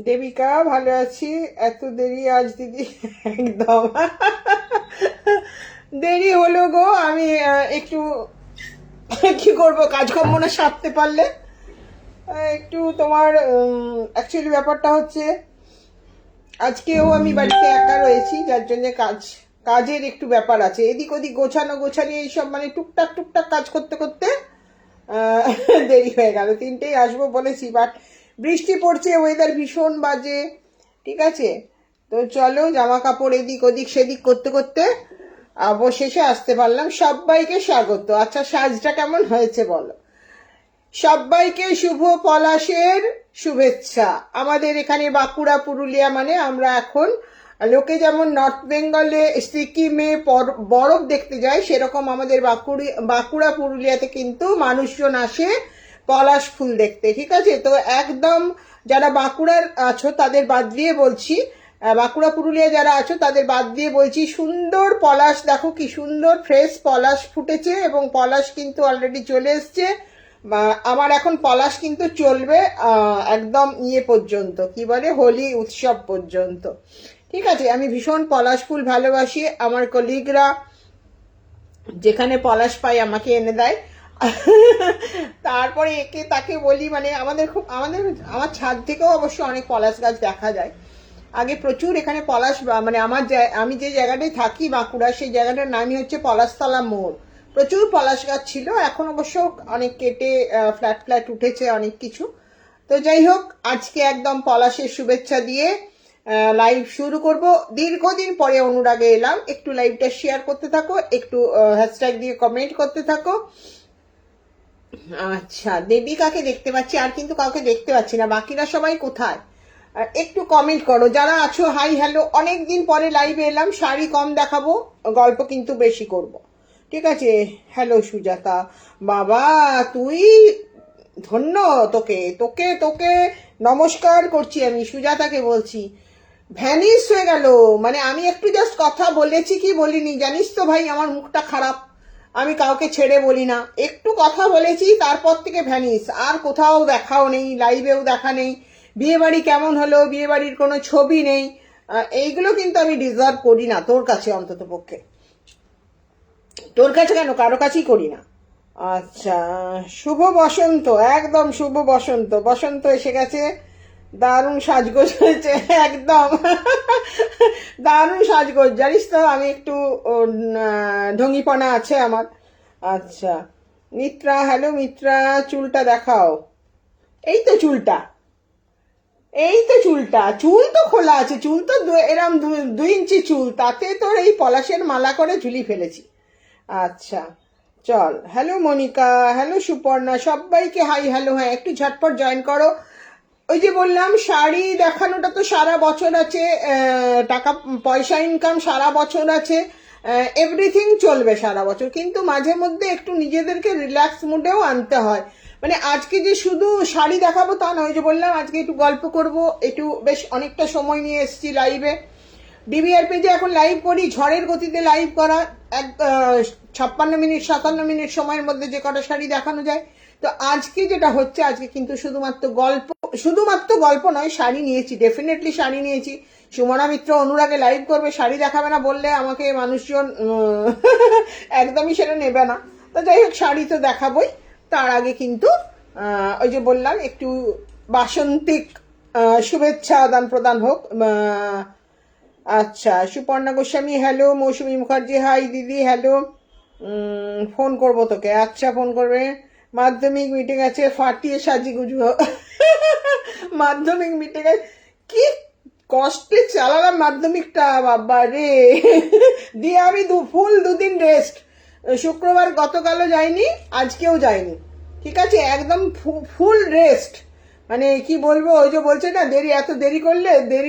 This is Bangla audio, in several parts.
দেবিকা ভালো আছি। এত দেরি আজ দিদি? একদম দেরি হলো গো। আমি একটু কি করব, কাজকর্ম না সারতে পারলে। একটু তোমার অ্যাকচুয়ালি ব্যাপারটা হচ্ছে আজকেও আমি বাড়িতে একা রয়েছি, যার জন্য কাজের একটু ব্যাপার আছে। এদিক ওদিক গোছানি এইসব মানে টুকটাক টুকটাক কাজ করতে করতে দেরি হয়ে গেল। 3টেই আসবো বলেছি, বাট বৃষ্টি পড়ছে, ওয়েদার ভীষণ বাজে। ঠিক আছে, তো চলো জামা কাপড় এদিক ওদিক সেদিক করতে করতে অবশেষে আসতে পারলাম। সবাইকে স্বাগত। আচ্ছা, সাজটা কেমন হয়েছে বলো? সবাইকে শুভ পলাশের শুভেচ্ছা। আমাদের এখানে বাঁকুড়া পুরুলিয়া মানে আমরা এখন লোকে যেমন নর্থ বেঙ্গলে সিকিমে বরফ দেখতে যায়, সেরকম আমাদের বাঁকুড়া পুরুলিয়াতে কিন্তু মানুষজন আসে পলাশ ফুল দেখতে। ঠিক আছে, তো একদম যারা বাঁকুড়ার আছো তাদের বাদ দিয়ে বলছি, বাঁকুড়া পুরুলিয়া যারা আছো তাদের বাদ দিয়ে বলছি, সুন্দর পলাশ দেখো, কি সুন্দর ফ্রেশ পলাশ ফুটেছে, এবং পলাশ কিন্তু অলরেডি চলে এসছে। আমার এখন পলাশ কিন্তু চলবে একদম পর্যন্ত, কি বলে, হোলি উৎসব পর্যন্ত। ঠিক আছে, আমি ভীষণ পলাশ ফুল ভালোবাসি। আমার কলিগরা যেখানে পলাশ পাই আমাকে এনে দেয়। তারপরে একে তাকে বলি, মানে আমার ছাদ থেকেও অবশ্য অনেক পলাশ গাছ দেখা যায়। আগে প্রচুর এখানে পলাশ, মানে আমি যে জায়গাটায় থাকি বাঁকুড়া, সেই জায়গাটার নামই হচ্ছে পলাশতলা মোড়। প্রচুর পলাশ গাছ ছিল, এখন অবশ্য অনেক কেটে ফ্ল্যাট উঠেছে অনেক কিছু। তো যাই হোক, আজকে একদম পলাশের শুভেচ্ছা দিয়ে লাইভ শুরু করব। দীর্ঘদিন পরে অনুরাগে এলাম, একটু লাইভটা শেয়ার করতে থাকো, একটু হ্যাশট্যাগ দিয়ে কমেন্ট করতে থাকো। আচ্ছা, দেবিকাকে দেখতে পাচ্ছি, আর কিন্তু কাউকে দেখতে পাচ্ছি না। বাকিরা সবাই কোথায়? একটু কমেন্ট করো যারা আছো। হাই হ্যালো, অনেকদিন পরে লাইভে এলাম। শাড়ি কম দেখাবো, গল্প কিন্তু বেশি করব। ঠিক আছে। হ্যালো সুজাতা, বাবা তুই ধন্য, তোকে তোকে তোকে নমস্কার করছি। আমি সুজাতাকে বলছি, ভ্যানিস হয়ে গেল। মানে আমি একটু জাস্ট কথা বলেছি কি বলিনি, জানিস তো ভাই আমার মুখটা খারাপ, আমি কাউকে ছেড়ে বলি না। একটু কথা বলেছি, তারপর থেকে ভ্যানিস, আর কোথাও দেখাও নেই, লাইভেও দেখা নেই। বিয়ে বাড়ি কেমন হলো, বিয়ে বাড়ির কোনো ছবি নেই। এইগুলো কিন্তু আমি ডিজার্ভ করি না, তোর কাছে অন্তত পক্ষে। তোর কাছে কেন, কারো কাছেই করি না। আচ্ছা, শুভ বসন্ত, একদম শুভ বসন্ত। বসন্ত এসে গেছে, দারুণ সাজগোজ হয়েছে একদম। দারুণ সাজগোজ, জানিস তো আমি একটু ঢঙ্গিপনা আছে আমার। আচ্ছা, মিত্রা, হ্যালো মিত্রা, চুলটা দেখাও। এই তো চুলটা, চুল তো খোলা আছে, চুল তো এরম 2 ইঞ্চি চুল, তাতে তোর এই পলাশের মালা করে ঝুলি ফেলেছি। আচ্ছা, চল, হ্যালো মনিকা, হ্যালো সুপর্ণা, সবাইকে হাই হ্যালো। হ্যাঁ, একটু ঝটপট জয়েন করো। ওই যে বললাম শাড়ি দেখানোটা তো সারা বছর আছে, টাকা পয়সা ইনকাম সারা বছর আছে, এভরিথিং চলবে সারা বছর, কিন্তু মাঝে মধ্যে একটু নিজেদেরকে রিল্যাক্স মুডেও আনতে হয়। মানে আজকে যে শুধু শাড়ি দেখাবো তা নয়, যে বললাম আজকে একটু গল্প করব, একটু বেশ অনেকটা সময় নিয়ে এসেছি লাইভে। ডিবিআর পেজে এখন লাইভ করি, ঝড়ের গতিতে লাইভ করা, 56 মিনিট 57 মিনিট সময়ের মধ্যে যে কটা শাড়ি দেখানো যায়। তো আজকে যেটা হচ্ছে, আজকে কিন্তু শুধুমাত্র গল্প নয়, শাড়ি নিয়েছি, ডেফিনেটলি শাড়ি নিয়েছি। সুমনা মিত্র অনুরাগে লাইভ করবে, শাড়ি দেখাবে না বললে আমাকে মানুষজন একদমই সেটা নেবে না। তো যাই হোক, শাড়ি তো দেখাবই। তার আগে কিন্তু ওই যে বললাম একটু বাসন্তিক শুভেচ্ছা আদান প্রদান হোক। আচ্ছা, সুপর্ণা গোস্বামী হ্যালো, মৌসুমী মুখার্জি হাই দিদি হ্যালো। ফোন করবো তোকে, আচ্ছা ফোন করবে। মাধ্যমিক মিটে গেছে, ফাটিয়ে সাজি গুজবো। মাধ্যমিক মিটে গেছে, কি কষ্টে চালালাম মাধ্যমিকটা বাবা রে। দিয়ে আমি ফুল 2 দিন রেস্ট, শুক্রবার গতকালও যাইনি, আজকেও যাইনি, ঠিক আছে, একদম ফুল রেস্ট। মানে কি বলবো, ওই যে বলছে না এত দেরি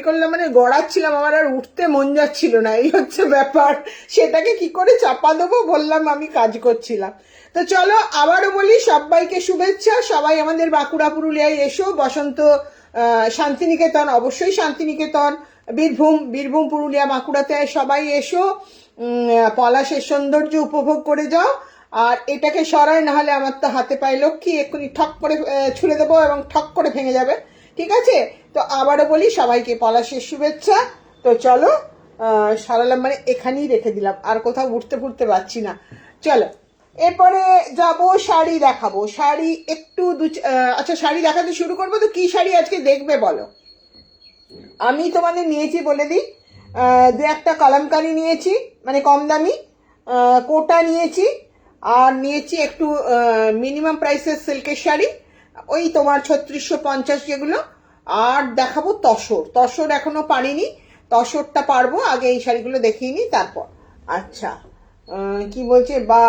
করলে মানে গড়াচ্ছিলাম, আমার আর উঠতে মন যাচ্ছিল না, এই হচ্ছে ব্যাপার। সেটাকে কি করে চাপা দেবো, বললাম আমি কাজ করছিলাম। তো চলো আবারও বলি সবাইকে শুভেচ্ছা। সবাই আমাদের বাঁকুড়া পুরুলিয়ায় এসো, বসন্ত শান্তিনিকেতন, অবশ্যই শান্তিনিকেতন, বীরভূম পুরুলিয়া বাঁকুড়াতে সবাই এসো, পলাশের সৌন্দর্য উপভোগ করে যাও। আর এটাকে সরাই, না হলে আমার তো হাতে পায়ে লক্ষ্মী, এক্ষুনি ঠক করে ছুঁড়ে দেবো এবং ঠক করে ভেঙে যাবে, ঠিক আছে। তো আবারও বলি সবাইকে পলাশের শুভেচ্ছা। তো চলো, সারালাম মানে এখানেই রেখে দিলাম, আর কোথাও উঠতে ফুটতে পারছি না। চলো এরপরে যাব, শাড়ি দেখাবো। শাড়ি একটু আচ্ছা, শাড়ি দেখাতে শুরু করবো, তো কি শাড়ি আজকে দেখবে বলো। আমি তোমাদের নিয়েছি বলে দিই, 2-1টা কলমকারি নিয়েছি, মানে কম দামি, কোটা নিয়েছি, আর নিয়েছি একটু মিনিমাম প্রাইসের সিল্কের শাড়ি, ওই তোমার 3650 যেগুলো। আর দেখাবো তসর এখনো পারিনি, তসরটা পারবো, আগে এই শাড়িগুলো দেখিয়ে নিই তারপর। আচ্ছা, কি বলছে বা,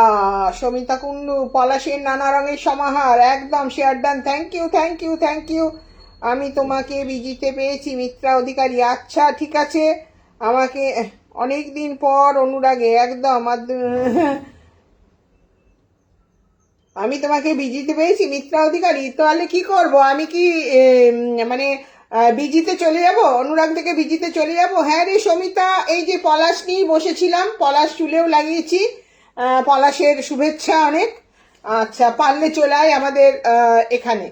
সমিতা কুন্ডু, পলাশের নানা রঙের সমাহার, একদম share done, thank you thank you thank you. আমি তোমাকে বিজিতে পেয়েছি মিত্রা অধিকারী, আচ্ছা ঠিক আছে। আমাকে অনেক দিন পর অনুরাগে, একদম আমি তোমাকে বিজিতে পেয়েছি মিত্রা অধিকারী, তাহলে কি করব আমি, কি মানে বিজিতে চলে যাব, অনুরাগ থেকে বিজিতে চলে যাব। হ্যাঁ রে সমিতা, এই যে পলাশ নিয়ে বসেছিলাম, পলাশ চুলেও লাগিয়েছি, পলাশের শুভেচ্ছা অনেক। আচ্ছা, পারলে চলে আমাদের এখানে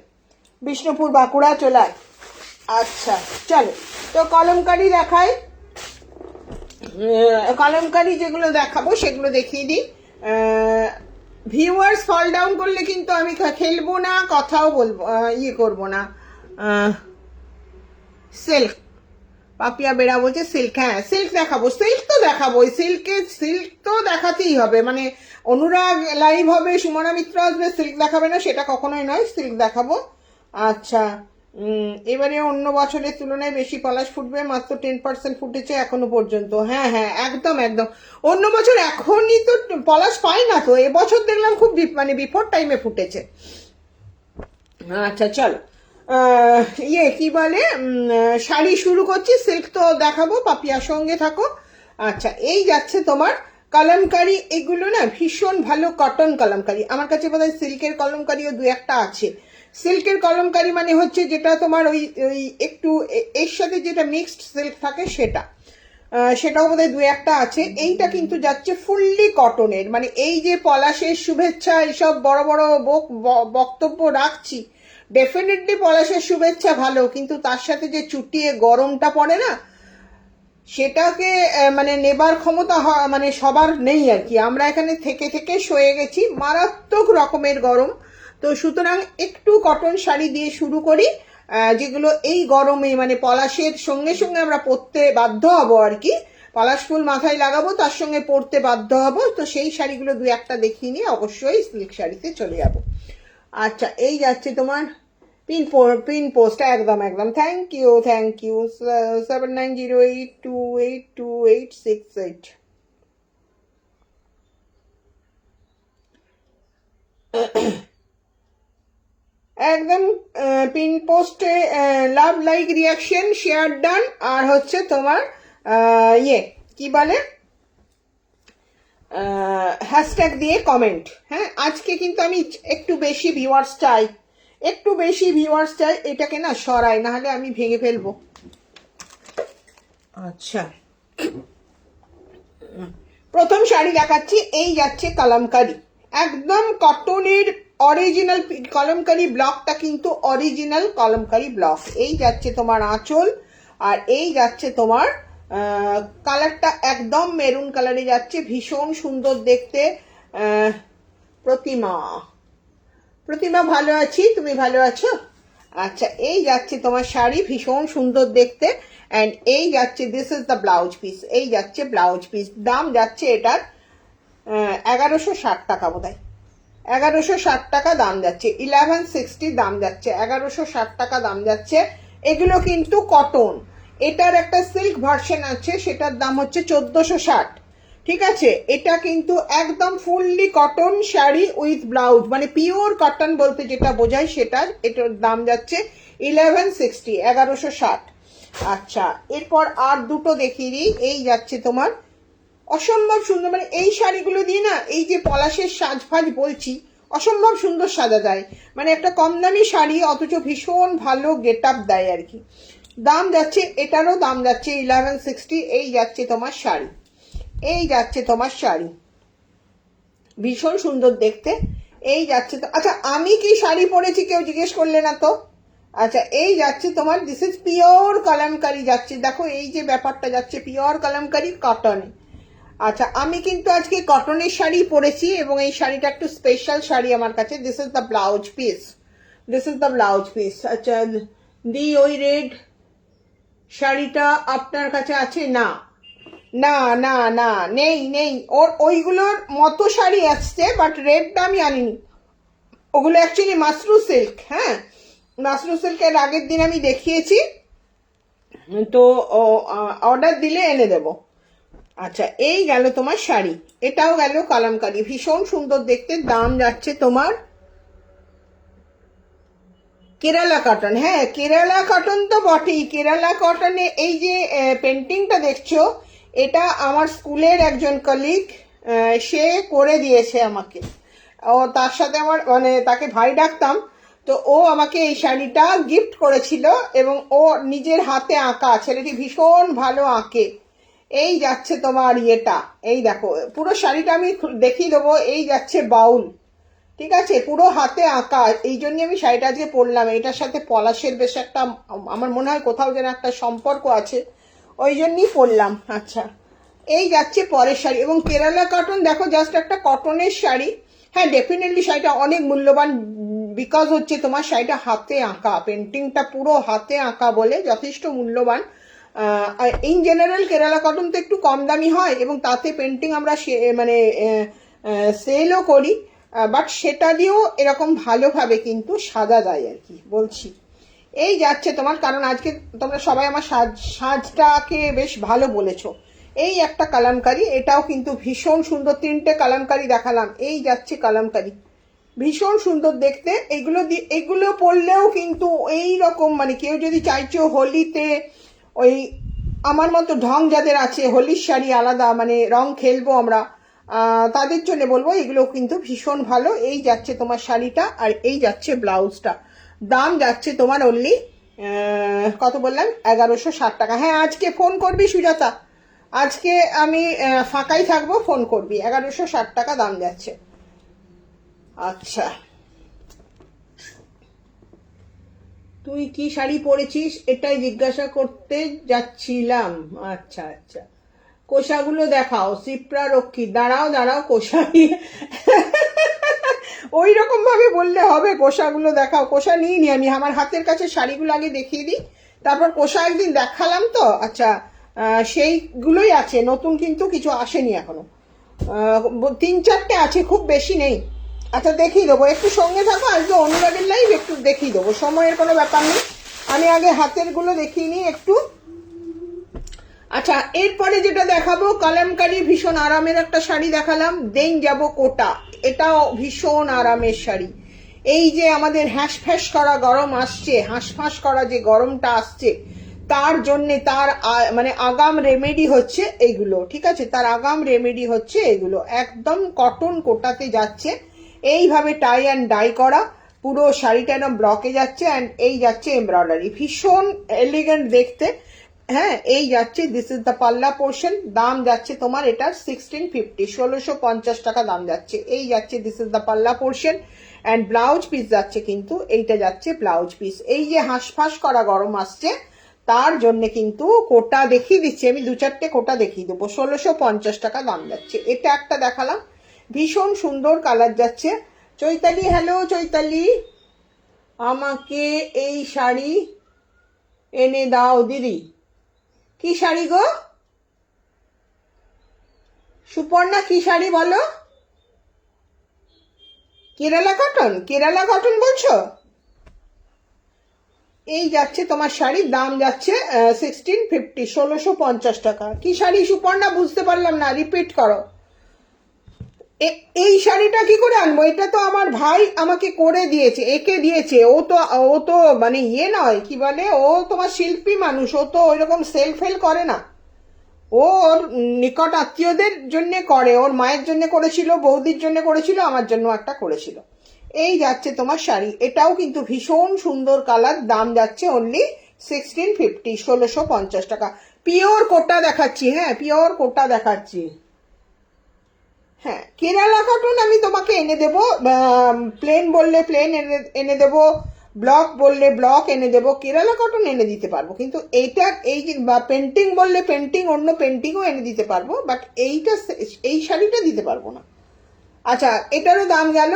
বিষ্ণুপুর বাঁকুড়া চলে। আচ্ছা চলো, তো কলমকারি দেখাই, কলমকারি যেগুলো দেখাবো সেগুলো দেখিয়ে দিই। ভিউয়ার্স ফল ডাউন করলে কিন্তু আমি খেলবো না, কথাও বলবো, করবো না। সিল্ক, পাপিয়া বেড়া বলছে সিল্ক, হ্যাঁ সিল্ক দেখাবো, সিল্ক তো দেখাতেই হবে, মানে অনুরাগ লাইভ হবে, সুমনা মিত্র আসবে, সিল্ক দেখাবে না সেটা কখনোই নয়, সিল্ক দেখাবো। আচ্ছা, এবারে অন্য বছরের তুলনায় বেশি পলাশ ফুটবে, মাত্র 10% ফুটেছে এখনো পর্যন্ত। হ্যাঁ হ্যাঁ, একদম একদম, অন্য বছর এখনই তো পলাশ পাই না, তো এবছর দেখলাম খুব মানে বিফোর টাইমে ফুটেছে। আচ্ছা চলো, কি বলে, শাড়ি শুরু করছি, সিল্ক তো দেখাবো, পাপিয়ার সঙ্গে থাকো। আচ্ছা, এই যাচ্ছে তোমার কলমকারি, এগুলো না ভীষণ ভালো কটন কলমকারি, আমার কাছে বোধহয় সিল্কের কলমকারিও 2-1টা আছে। সিল্কের কলমকারি মানে হচ্ছে যেটা তোমার ওই ওই একটু এর সাথে যেটা মিক্সড সিল্ক থাকে সেটা, সেটাও বোধহয় 2-1টা আছে। এইটা কিন্তু যাচ্ছে ফুললি কটনের, মানে এই যে পলাশের শুভেচ্ছা এইসব বড় বড় বক্তব্য রাখছি, ডেফিনেটলি পলাশের শুভেচ্ছা ভালো, কিন্তু তার সাথে যে চুটিয়ে গরমটা পড়ে না, সেটাকে মানে নেবার ক্ষমতা মানে সবার নেই আর কি। আমরা এখানে থেকে থেকে সয়ে গেছি, মারাত্মক রকমের গরম। তো সুতরাং একটু কটন শাড়ি দিয়ে শুরু করি, যেগুলো এই গরমে মানে পলাশের সঙ্গে সঙ্গে আমরা পরতে বাধ্য হব আর কি, পলাশ ফুল মাথায় লাগাবো, তার সঙ্গে পরতে বাধ্য হব, তো সেই শাড়িগুলো 2-1টা দেখিয়ে নিয়ে অবশ্যই সিল্ক শাড়িতে চলে যাব। আচ্ছা, এই যাচ্ছে তোমার পিন পোস্ট, একদম একদম, থ্যাংক ইউ 7908282868। একদম পিন পোস্টে love like reaction share done, আর হচ্ছে তোমার ইয়ে কি বলে হ্যাশট্যাগ দিয়ে কমেন্ট। হ্যাঁ, আজকে কিন্তু আমি একটু বেশি ভিউয়ার্স চাই, একটু বেশি ভিউয়ার্স চাই। এটাকে না সরাই, না হলে আমি ভেঙে ফেলবো। আচ্ছা, প্রথম শাড়ি দেখাচ্ছি। এই যাচ্ছে কালামকারি, একদম কটনের অরিজিনাল কলমকারি ব্লকটা, কিন্তু অরিজিনাল কলমকারি ব্লক। এই যাচ্ছে তোমার আঁচল, আর এই যাচ্ছে তোমার কালারটা একদম মেরুন কালারে যাচ্ছে, ভীষণ সুন্দর দেখতে। প্রতিমা, প্রতিমা ভালো আছি, তুমি ভালো আছো? আচ্ছা, এই যাচ্ছে তোমার শাড়ি, ভীষণ সুন্দর দেখতে। অ্যান্ড এই যাচ্ছে, this is the blouse piece. এই যাচ্ছে ব্লাউজ পিস, দাম যাচ্ছে এটার 1160 টাকা বোধ হয়, 1160 টাকা দাম যাচ্ছে। 1160 দাম যাচ্ছে, 1160 টাকা দাম যাচ্ছে। এগুলো কিন্তু কটন। এটার একটা সিল্ক ভার্সন আছে, সেটার দাম হচ্ছে 1460। ঠিক আছে, এটা কিন্তু একদম fully cotton sari with blouse, মানে পিওর কটন বলতে যেটা বোঝায় সেটার, এটার দাম যাচ্ছে 1160, 1160। আচ্ছা, এরপর আর দুটো দেখিয়ে দিই। এই যাচ্ছে তোমার অসম্ভব সুন্দর, মানে এই শাড়িগুলো দিয়ে না, এই যে পলাশের সাজফাজ বলছি, অসম্ভব সুন্দর সাজা যায়। মানে একটা কম দামি শাড়ি অথচ ভীষণ ভালো গেট আপ দেয় আর কি। দাম যাচ্ছে, এটারও দাম যাচ্ছে 1160। এই যাচ্ছে তোমার শাড়ি, এই যাচ্ছে তোমার শাড়ি, ভীষণ সুন্দর দেখতে। এই যাচ্ছে তো, আচ্ছা আমি কি শাড়ি পরেছি কেউ জিজ্ঞেস করলে না তো। আচ্ছা, এই যাচ্ছে তোমার, দিস ইজ পিওর কলমকারি যাচ্ছে, দেখো এই যে ব্যাপারটা যাচ্ছে পিওর কলমকারি কটনে। আচ্ছা, আমি কিন্তু আজকে কটনের শাড়ি পরেছি, এবং এই শাড়িটা একটু স্পেশাল শাড়ি আমার কাছে। This is the blouse piece, this is the blouse piece. আচ্ছা, দি ওই রেড শাড়িটা আপনার কাছে আছে? না না না না, নেই নেই, ওর ওইগুলোর মতো শাড়ি আসছে, বাট রেডটা আমি আনিনি। ওগুলো অ্যাকচুয়ালি মাসরু সিল্ক। হ্যাঁ, মাসরু সিল্কের আগের দিন আমি দেখিয়েছি, তো অর্ডার দিলে এনে দেবো। আচ্ছা, এই গেল তোমার শাড়ি, এটাও গেল কালামকারি, ভীষণ সুন্দর দেখতে। দাম যাচ্ছে তোমার কেরালা কটন। হ্যাঁ, কেরালা কটন তো বটেই। কেরালা কটনে এই যে পেন্টিংটা দেখছো, এটা আমার স্কুলের একজন কলিগ, সে করে দিয়েছে আমাকে। ও তার সাথে আমার, মানে তাকে ভাই ডাকতাম, তো ও আমাকে এই শাড়িটা গিফট করেছিল, এবং ও নিজের হাতে আঁকা, ছেলেটি ভীষণ ভালো আঁকে। এই যাচ্ছে তোমার ইয়েটা, এই দেখো পুরো শাড়িটা আমি দেখিয়ে দেবো। এই যাচ্ছে বাউল, ঠিক আছে, পুরো হাতে আঁকা। এই জন্য আমি শাড়িটা আজকে পরলাম। এটার সাথে পলাশের বেশ একটা, আমার মনে হয় কোথাও যেন একটা সম্পর্ক আছে, ওই জন্যই পরলাম। আচ্ছা, এই যাচ্ছে পরের শাড়ি, এবং কেরালা কটন দেখো, জাস্ট একটা কটনের শাড়ি। হ্যাঁ, ডেফিনেটলি শাড়িটা অনেক মূল্যবান, বিকজ হচ্ছে তোমার শাড়িটা হাতে আঁকা, পেন্টিংটা পুরো হাতে আঁকা বলে যথেষ্ট মূল্যবান। ইন জেনারেল কেরালা কটন তো একটু কম দামি হয়, এবং তাতে পেন্টিং আমরা মানে সেলও করি, বাট সেটা দিয়েও এরকম ভালোভাবে কিন্তু সাজা যায় আর কি, বলছি। এই যাচ্ছে তোমার, কারণ আজকে তোমরা সবাই আমার সাজটাকে বেশ ভালো বলেছো। এই একটা কালামকারি, এটাও কিন্তু ভীষণ সুন্দর। তিনটে কালামকারি দেখালাম, এই যাচ্ছে কালামকারি, ভীষণ সুন্দর দেখতে। এগুলো পরলেও কিন্তু এই রকম, মানে কেউ যদি চাইছো হোলিতে, ওই আমার মতো ঢং যাদের আছে, হোলির শাড়ি আলাদা, মানে রং খেলবো আমরা, তাদের জন্য বলবো এগুলো কিন্তু ভীষণ ভালো। এই যাচ্ছে তোমার শাড়িটা, আর এই যাচ্ছে ব্লাউজটা। দাম যাচ্ছে তোমার অনলি কত বললাম, 1160 টাকা। হ্যাঁ, আজকে ফোন করবি সুজাতা, আজকে আমি ফাঁকাই থাকবো, ফোন করবি। 1160 টাকা দাম যাচ্ছে। আচ্ছা, তুই কি শাড়ি পরেছিস এটাই জিজ্ঞাসা করতে যাচ্ছিলাম। আচ্ছা আচ্ছা, কোষাগুলো দেখাও। সিপ্রা রক্ষী, দাঁড়াও দাঁড়াও, কোষাই ওই রকম ভাবে বললে হবে, কোষাগুলো দেখাও। কোষা নিয়ে নি আমি, আমার হাতের কাছে শাড়িগুলো আগে দেখিয়ে দিই, তারপর কোষা একদিন দেখালাম তো। আচ্ছা, সেইগুলোই আছে, নতুন কিন্তু কিছু আসেনি এখনো, 3-4টে আছে, খুব বেশি নেই। আচ্ছা, দেখিয়ে দেবো, একটু সঙ্গে থাকো, আজকে অনুরাগের লাইভ, একটু দেখিয়ে দেবো, সময়ের কোনো ব্যাপার নেই। আমি আগে হাতের গুলো দেখিয়ে নিই একটু। আচ্ছা, এরপরে যেটা দেখাবো, কালামকারি ভীষণ আরামের একটা শাড়ি দেখালাম, দেন যাব কোটা। এটাও ভীষণ আরামের শাড়ি। এই যে আমাদের হ্যাঁসফ্যাঁস করা গরম আসছে, হাঁসফাঁস করা যে গরমটা আসছে, তার জন্যে তার মানে আগাম রেমেডি হচ্ছে এইগুলো, ঠিক আছে? তার আগাম রেমেডি হচ্ছে এগুলো। একদম কটন কোটাতে যাচ্ছে, এইভাবে টাই অ্যান্ড ডাই করা, পুরো শাড়িটা একদম ব্লকে যাচ্ছে, অ্যান্ড এই যাচ্ছে এমব্রয়ডারি, ভীষণ এলিগেন্ট দেখতে। হ্যাঁ, এই যাচ্ছে, দিস ইজ দ্য পাল্লা পোর্শন। দাম যাচ্ছে তোমার এটার 1650, 1650 টাকা দাম যাচ্ছে। এই যাচ্ছে, দিস ইজ দ্য পাল্লা পোর্শন, অ্যান্ড ব্লাউজ পিস যাচ্ছে কিন্তু এইটা যাচ্ছে ব্লাউজ পিস। এই যে হাঁসফাঁস করা গরম আসছে তার জন্য কিন্তু কোটা দেখিয়ে দিচ্ছি আমি, 2-4টে কোটা দেখিয়ে দেবো। 1650 টাকা দাম যাচ্ছে। এটা একটা দেখালাম, ভীষণ সুন্দর কালার যাচ্ছে। চৈতালি, হ্যালো চৈতালি, আমাকে এই শাড়ি এনে দাও দিদি। কি শাড়ি গো সুপর্ণা, কি শাড়ি বলো? কেরালা কটন, কেরালা কটন বলছো? এই যাচ্ছে তোমার শাড়ির দাম যাচ্ছে 1650, 1650 টাকা। কি শাড়ি সুপর্ণা, বুঝতে পারলাম না, রিপিট করো। এই শাড়িটা কি করে আনবো? এটা তো আমার ভাই আমাকে করে দিয়েছে, একে দিয়েছে। ও তো মানে ইয়ে নয়, কি বলে, ও তোমার শিল্পী মানুষ, ও তো ওইরকম সেল ফেল করে না। ও ওর নিকট আত্মীয়দের জন্য করে, ওর মায়ের জন্য করেছিল, বৌদির জন্য করেছিল, আমার জন্য একটা করেছিল। এই যাচ্ছে তোমার শাড়ি, এটাও কিন্তু ভীষণ সুন্দর কালার, দাম যাচ্ছে অনলি 1650, 1650 টাকা। পিওর কোটা দেখাচ্ছি, হ্যাঁ পিওর কোটা দেখাচ্ছি। হ্যাঁ, কেরালা কটন আমি তোমাকে এনে দেবো, প্লেন বললে প্লেন এনে দেবো, ব্লক বললে ব্লক এনে দেবো, কেরালা কটন এনে দিতে পারবো। কিন্তু এইটা, এই যে পেন্টিং বললে পেন্টিং, অন্য পেন্টিংও এনে দিতে পারবো, বাট এইটা, এই শাড়িটা দিতে পারবো না। আচ্ছা, এটারও দাম গেল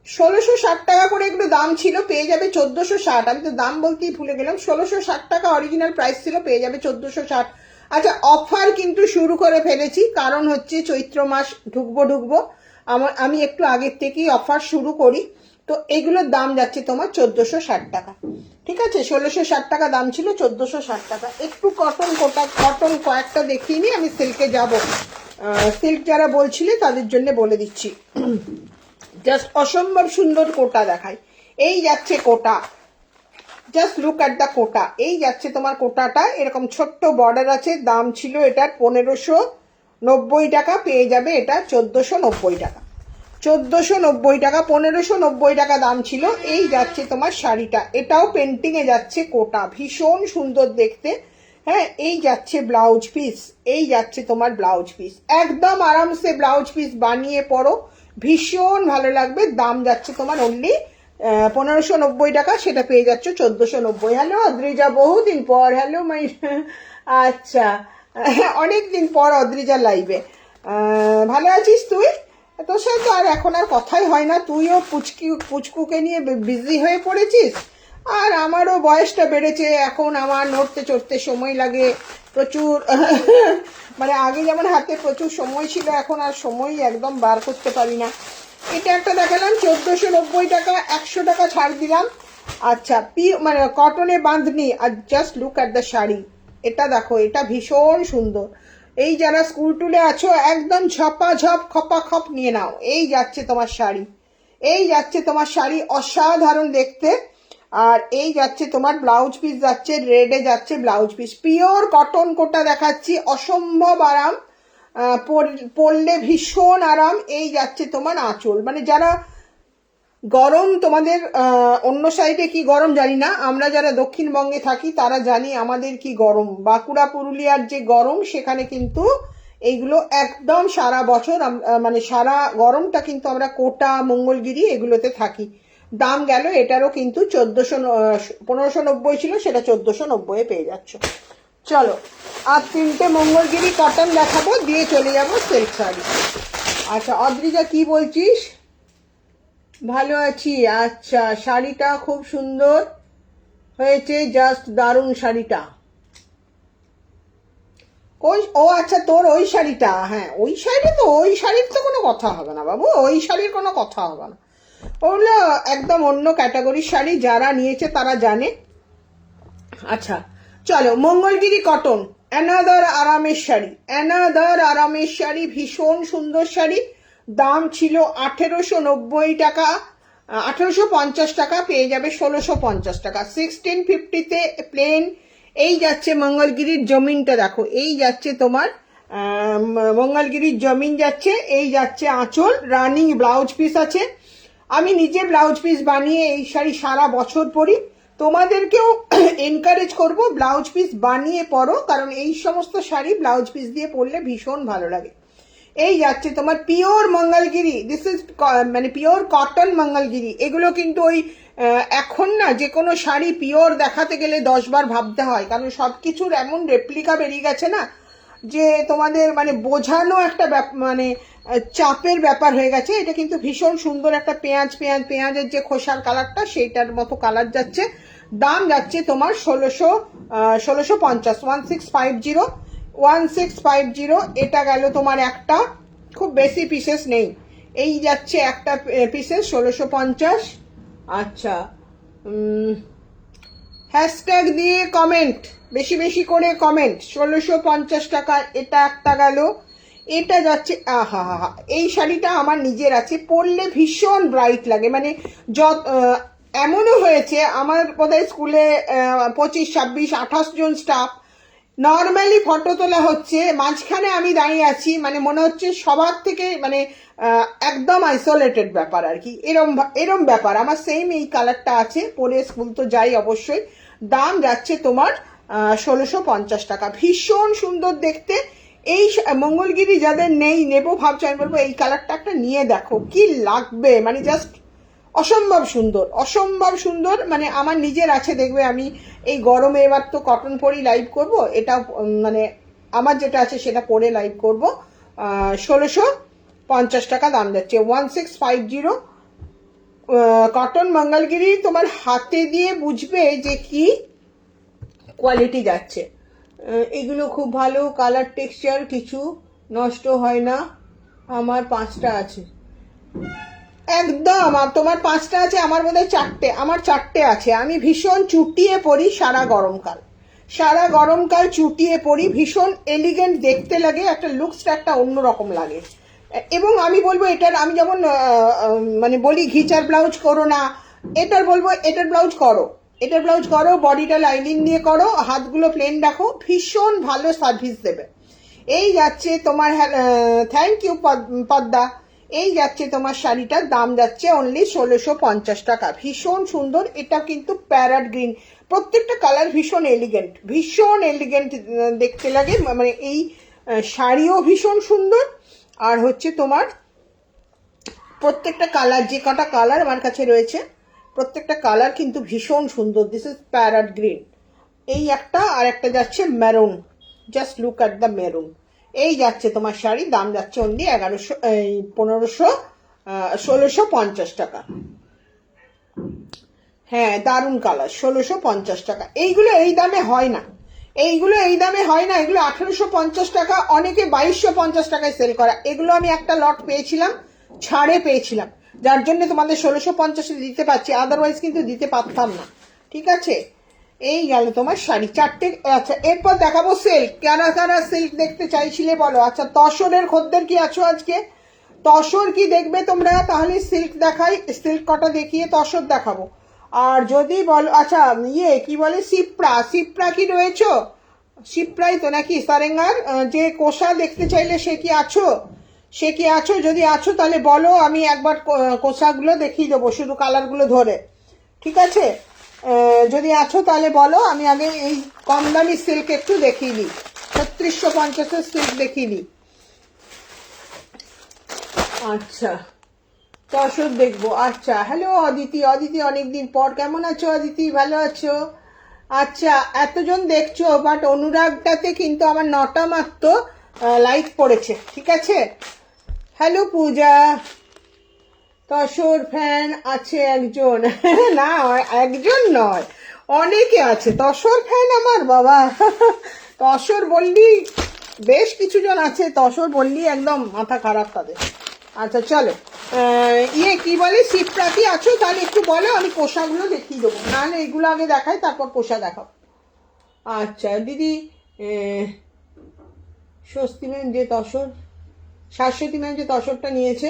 1660 টাকা করে, একটু দাম ছিল, পেয়ে যাবে 1460। আমি তো দাম বলতেই ভুলে গেলাম, 1660 টাকা অরিজিনাল প্রাইস ছিল, পেয়ে যাবে 1460। আচ্ছা, অফার কিন্তু শুরু করে ফেলেছি, কারণ হচ্ছে চৈত্র মাস ঢুকবো। আমি একটু আগের থেকেই অফার শুরু করি। তো এগুলোর দাম যাচ্ছে তোমার 1460 টাকা, ঠিক আছে? 1660 টাকা দাম ছিল, 1460 টাকা। একটু কটন কোটা, কটন কয়েকটা দেখিয়ে নিই, আমি সিল্কে যাব। সিল্ক যারা বলছিলে তাদের জন্য বলে দিচ্ছি, জাস্ট অসম্ভব সুন্দর কোটা দেখায়। এই যাচ্ছে Kota, just look at the Kota. এই যাচ্ছে তোমার কোটাটা, এরকম ছোট্ট বর্ডার আছে। দাম ছিল এটার 1590 টাকা, পেয়ে যাবে এটা 1490 টাকা। 1490 টাকা, 1590 টাকা দাম ছিল। এই যাচ্ছে তোমার শাড়িটা, এটাও পেন্টিং এ যাচ্ছে কোটা, ভীষণ সুন্দর দেখতে। হ্যাঁ, এই যাচ্ছে ব্লাউজ পিস, এই যাচ্ছে তোমার ব্লাউজ পিস। একদম আরামসে ব্লাউজ পিস বানিয়ে পরো, ভীষণ ভালো লাগবে। দাম যাচ্ছে তোমার অনলি 1590 টাকা, সেটা পেয়ে যাচ্ছ 1490। হ্যালো অদ্রিজা, বহুদিন পর, হ্যালো মাই, আচ্ছা অনেকদিন পর অদ্রিজা লাইভে। ভালো আছিস তুই? তোর সাথে তো আর এখন আর কথাই হয় না, তুইও পুচকুকে নিয়ে বিজি হয়ে পড়েছিস, আর আমারও বয়সটা বেড়েছে, এখন আমার নড়তে চড়তে সময় লাগে প্রচুর। মানে আগে যেমন হাতে প্রচুর সময় ছিল, এখন আর সময় একদম বার করতে পারি না। এটা একটা দেখালাম 1490 টাকা, 100 টাকা ছাড় দিলাম। আচ্ছা, মানে কটনে বাঁধনি। আর just look at the sari, এটা দেখো, এটা ভীষণ সুন্দর। এই যারা স্কুল টুলে আছো, একদম ঝপাঝপ খপা খপ নিয়ে নাও। এই যাচ্ছে তোমার শাড়ি, এই যাচ্ছে তোমার শাড়ি, অসাধারণ দেখতে। আর এই যাচ্ছে তোমার ব্লাউজ পিস, যাচ্ছে রেডে যাচ্ছে ব্লাউজ পিস, পিওর কটন কোটা দেখাচ্ছি, অসম্ভব আরাম, পরলে ভীষণ আরাম। এই যাচ্ছে তোমার আঁচল, মানে যারা গরম, তোমাদের অন্য সাইডে কি গরম জানি না, আমরা যারা দক্ষিণবঙ্গে থাকি তারা জানি আমাদের কি গরম। বাঁকুড়া পুরুলিয়ার যে গরম, সেখানে কিন্তু এইগুলো একদম সারা বছর, মানে সারা গরমটা কিন্তু আমরা কোটা, মঙ্গলগিরি এগুলোতে থাকি। দাম গেল এটারও কিন্তু 1590 ছিল, সেটা 1490 পেয়ে যাচ্ছ। চলো, আর 3টে মঙ্গলগিরি কটন দেখাবো, দিয়ে চলে যাবো সিল্ক শাড়ি। আচ্ছা অদ্রিজা, কি বলছিস? ভালো আছি। আচ্ছা, শাড়িটা খুব সুন্দর হয়েছে, জাস্ট দারুণ শাড়িটা। ও আচ্ছা, তোর ওই শাড়িটা, হ্যাঁ ওই শাড়ি তো, ওই শাড়ির তো কোনো কথা হবে না বাবু, ওই শাড়ির কোনো কথা হবে না। ওগুলো একদম অন্য ক্যাটাগরির শাড়ি, যারা নিয়েছে তারা জানে। আচ্ছা চলো, মঙ্গলগিরি কটন, অ্যানাদার আরামের শাড়ি, অ্যানাদার আরামের শাড়ি, ভীষণ সুন্দর শাড়ি। দাম ছিল 1890 টাকা, 1850 টাকা, পেয়ে যাবে 1650 টাকা। 1650-তে প্লেন। এই যাচ্ছে মঙ্গলগিরির জমিনটা দেখো, এই যাচ্ছে তোমার মঙ্গলগিরির জমিন যাচ্ছে, এই যাচ্ছে আঁচল, রানিং ব্লাউজ পিস আছে। আমি নিজে ব্লাউজ পিস বানিয়ে এই শাড়ি সারা বছর পরি, তোমাদেরকেও এনকারেজ করব ব্লাউজ পিস বানিয়ে পরো, কারণ এই সমস্ত শাড়ি ব্লাউজ পিস দিয়ে পরলে ভীষণ ভালো লাগে। এই যাচ্ছে তোমার পিওর মঙ্গলগিরি, দিস ইজ মানে পিওর কটন মঙ্গলগিরি। এগুলো কিন্তু ওই এখন না যে কোনো শাড়ি পিওর দেখাতে গেলে 10 বার ভাবতে হয়, কারণ সব কিছুর এমন রেপ্লিকা বেরিয়ে গেছে না, যে তোমাদের মানে বোঝানো একটা মানে চাপের ব্যাপার হয়ে গেছে। এটা কিন্তু ভীষণ সুন্দর একটা পেঁয়াজের যে খোসার কালারটা সেইটার মতো কালার যাচ্ছে। দাম যাচ্ছে তোমার 1650, 1650। এটা গেল তোমার একটা, খুব বেশি পিসেস নেই, এই যাচ্ছে একটা পিসেস 1650। আচ্ছা, হ্যাশট্যাগ দিয়ে কমেন্ট, বেশি বেশি করে কমেন্ট। 1650 টাকা এটা একটা গেল। এটা যাচ্ছে আহা হা হা, এই শাড়িটা আমার নিজের আছে, পরলে ভীষণ ব্রাইট লাগে। মানে এমনও হয়েছে আমার বোধহয় স্কুলে 25, 26, 28 জন স্টাফ, নর্মালি ফটো তোলা হচ্ছে, মাঝখানে আমি দাঁড়িয়ে আছি, মানে মনে হচ্ছে সবার থেকে মানে একদম আইসোলেটেড ব্যাপার আর কি, এরম ব্যাপার। আমার সেম এই কালারটা আছে, পরে স্কুল তো যাই অবশ্যই। দাম যাচ্ছে তোমার 1650 টাকা, ভীষণ সুন্দর দেখতে। এই মঙ্গলগিরি যাদের নেই, নেবো ভাবছো, আমি বলবো এই কালারটা একটা নিয়ে দেখো, কি লাগবে, মানে জাস্ট অসম্ভব সুন্দর, অসম্ভব সুন্দর। মানে আমার নিজের আছে, দেখবে আমি এই গরমে এবার তো কটন পরি লাইভ করব, এটা মানে আমার যেটা আছে সেটা পরে লাইভ করব। 1650 টাকা দাম যাচ্ছে, 1650। কটন মঙ্গলগিরি তোমার হাতে দিয়ে বুঝবে যে কি কোয়ালিটি যাচ্ছে। এগুলো খুব ভালো, কালার টেক্সচার কিছু নষ্ট হয় না। আমার 5টা আছে একদম, আর তোমার 5টা আছে, আমার বোধহয় 4টে, আমার 4টে আছে। আমি ভীষণ চুটিয়ে পরি সারা গরমকাল, সারা গরমকাল চুটিয়ে পরি, ভীষণ এলিগেন্ট দেখতে লাগে, একটা লুকসটা একটা অন্যরকম লাগে। এবং আমি বলবো এটার, আমি যেমন মানে বলি ঘিচার ব্লাউজ করো না, এটার বলবো এটার ব্লাউজ করো, এটার ব্লাউজ করো, বডিটা লাইনিং দিয়ে করো, হাতগুলো প্লেন রাখো, ভীষণ ভালো সার্ভিস দেবে। এই যাচ্ছে তোমার, থ্যাংক ইউ পদ্মা। এই যাচ্ছে তোমার শাড়িটার দাম যাচ্ছে অনলি 1650 টাকা, ভীষণ সুন্দর। এটা কিন্তু প্যারট গ্রিন, প্রত্যেকটা কালার ভীষণ এলিগেন্ট, ভীষণ এলিগেন্ট দেখতে লাগে। মানে এই শাড়িও ভীষণ সুন্দর, আর হচ্ছে তোমার প্রত্যেকটা কালার, যে কটা কালার আমার কাছে রয়েছে প্রত্যেকটা কালার কিন্তু ভীষণ সুন্দর। দিস ইজ প্যারট গ্রিন, এই একটা, আর একটা যাচ্ছে maroon, just look at the maroon. এই যাচ্ছে তোমার শাড়ি, দাম যাচ্ছে অনলি 1650 টাকা। হ্যাঁ, দারুণ কালার, 1650 টাকা। এইগুলো এই দামে হয় না, এইগুলো এই দামে হয় না, এগুলো 1850 টাকা, অনেকে 2250 টাকায় সেল করা। এগুলো আমি একটা লট পেয়েছিলাম, ছাড়ে পেয়েছিলাম, যার জন্য তোমাদের 1650-এ দিতে পারছি, আদারওয়াইজ কিন্তু দিতে পারতাম না। ঠিক আছে, এই গেল তোমার শাড়ি 4টে। আচ্ছা, এরপর দেখাবো সিল্ক। কারা কারা সিল্ক দেখতে চাইছিলে বলো। আচ্ছা, তসরের খদ্দের কি আছো আজকে? তসর কি দেখবে তোমরা? তাহলে সিল্ক দেখাই, সিল্ক কটা দেখিয়ে তসর দেখাবো। আর যদি বলো, আচ্ছা কি বলে, সিপ্রা, সিপ্রা কি রয়েছো? সিপ্রাই তো নাকি সারেঙ্গার, যে কোষা দেখতে চাইলে সে কি আছো? সে কি আছো? যদি আছো তাহলে বলো, আমি একবার কোষাগুলো দেখিয়ে দেবো শুধু কালারগুলো ধরে। ঠিক আছে, যদি আছো তাহলে বলো, আমি আগে এই কম দামি সিল্ক একটু দেখিয়ে দিই, 3650-এর সিল্ক দেখিয়ে দিই। আচ্ছা, তসর দেখবো। আচ্ছা, হ্যালো অদিতি, অদিতি অনেকদিন পর, কেমন আছো অদিতি? ভালো আছো? আচ্ছা, এতজন দেখছো, বাট অনুরাগটাতে কিন্তু আমার 9টা মাত্র লাইক পড়েছে। ঠিক আছে, হ্যালো পূজা। তসর ফ্যান আছে একজন? না, একজন নয়, অনেকে আছে তসর ফ্যান আমার, বাবা। তসর বললি বেশ কিছু জন আছে, তসর বললি একদম মাথা খারাপ তাদের। আচ্ছা চলো, কি বলে, সিপ্রা কি আছো? তাহলে একটু বলো, আমি পোশাকগুলো দেখিয়ে দেবো, নাহলে এগুলো আগে দেখাই তারপর পোশাক দেখাবো। আচ্ছা দিদি, স্বস্তি ম্যাম যে তসর, শাশ্বতী ম্যাম যে তসরটা নিয়েছে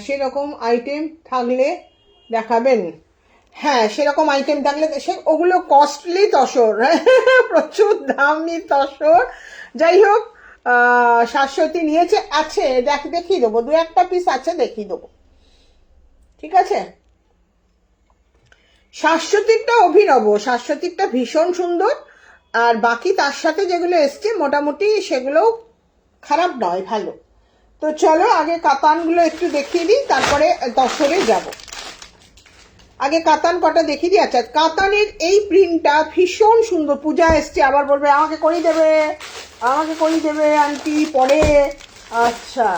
সেরকম আইটেম থাকলে দেখাবেন। হ্যাঁ, সেরকম আইটেম থাকলে ওগুলো কস্টলি তসর, প্রচুর দামি তসর। যাই হোক, শাশ্বতী নিয়েছে, আছে দেখিয়ে দেবো, দু একটা পিস আছে, দেখিয়ে দেবো, ঠিক আছে। শাশ্বতীরটা অভিনব, শাশ্বতীরটা ভীষণ সুন্দর, আর বাকি তার সাথে যেগুলো এসছে মোটামুটি সেগুলোও খারাপ নয়, ভালো। তো চলো আগে কাতানগুলো একটু দেখিয়ে দিই, তারপরে তসরে যাব। আগে কাতান কটা দেখিয়ে দিই। আচ্ছা, কাতানের এই প্রিন্টটা ভীষণ সুন্দর। পূজা এসছে, আবার বলবে আমাকে করিয়ে দেবে, আমাকে করিয়ে দেবে আন্টি পরে। আচ্ছা,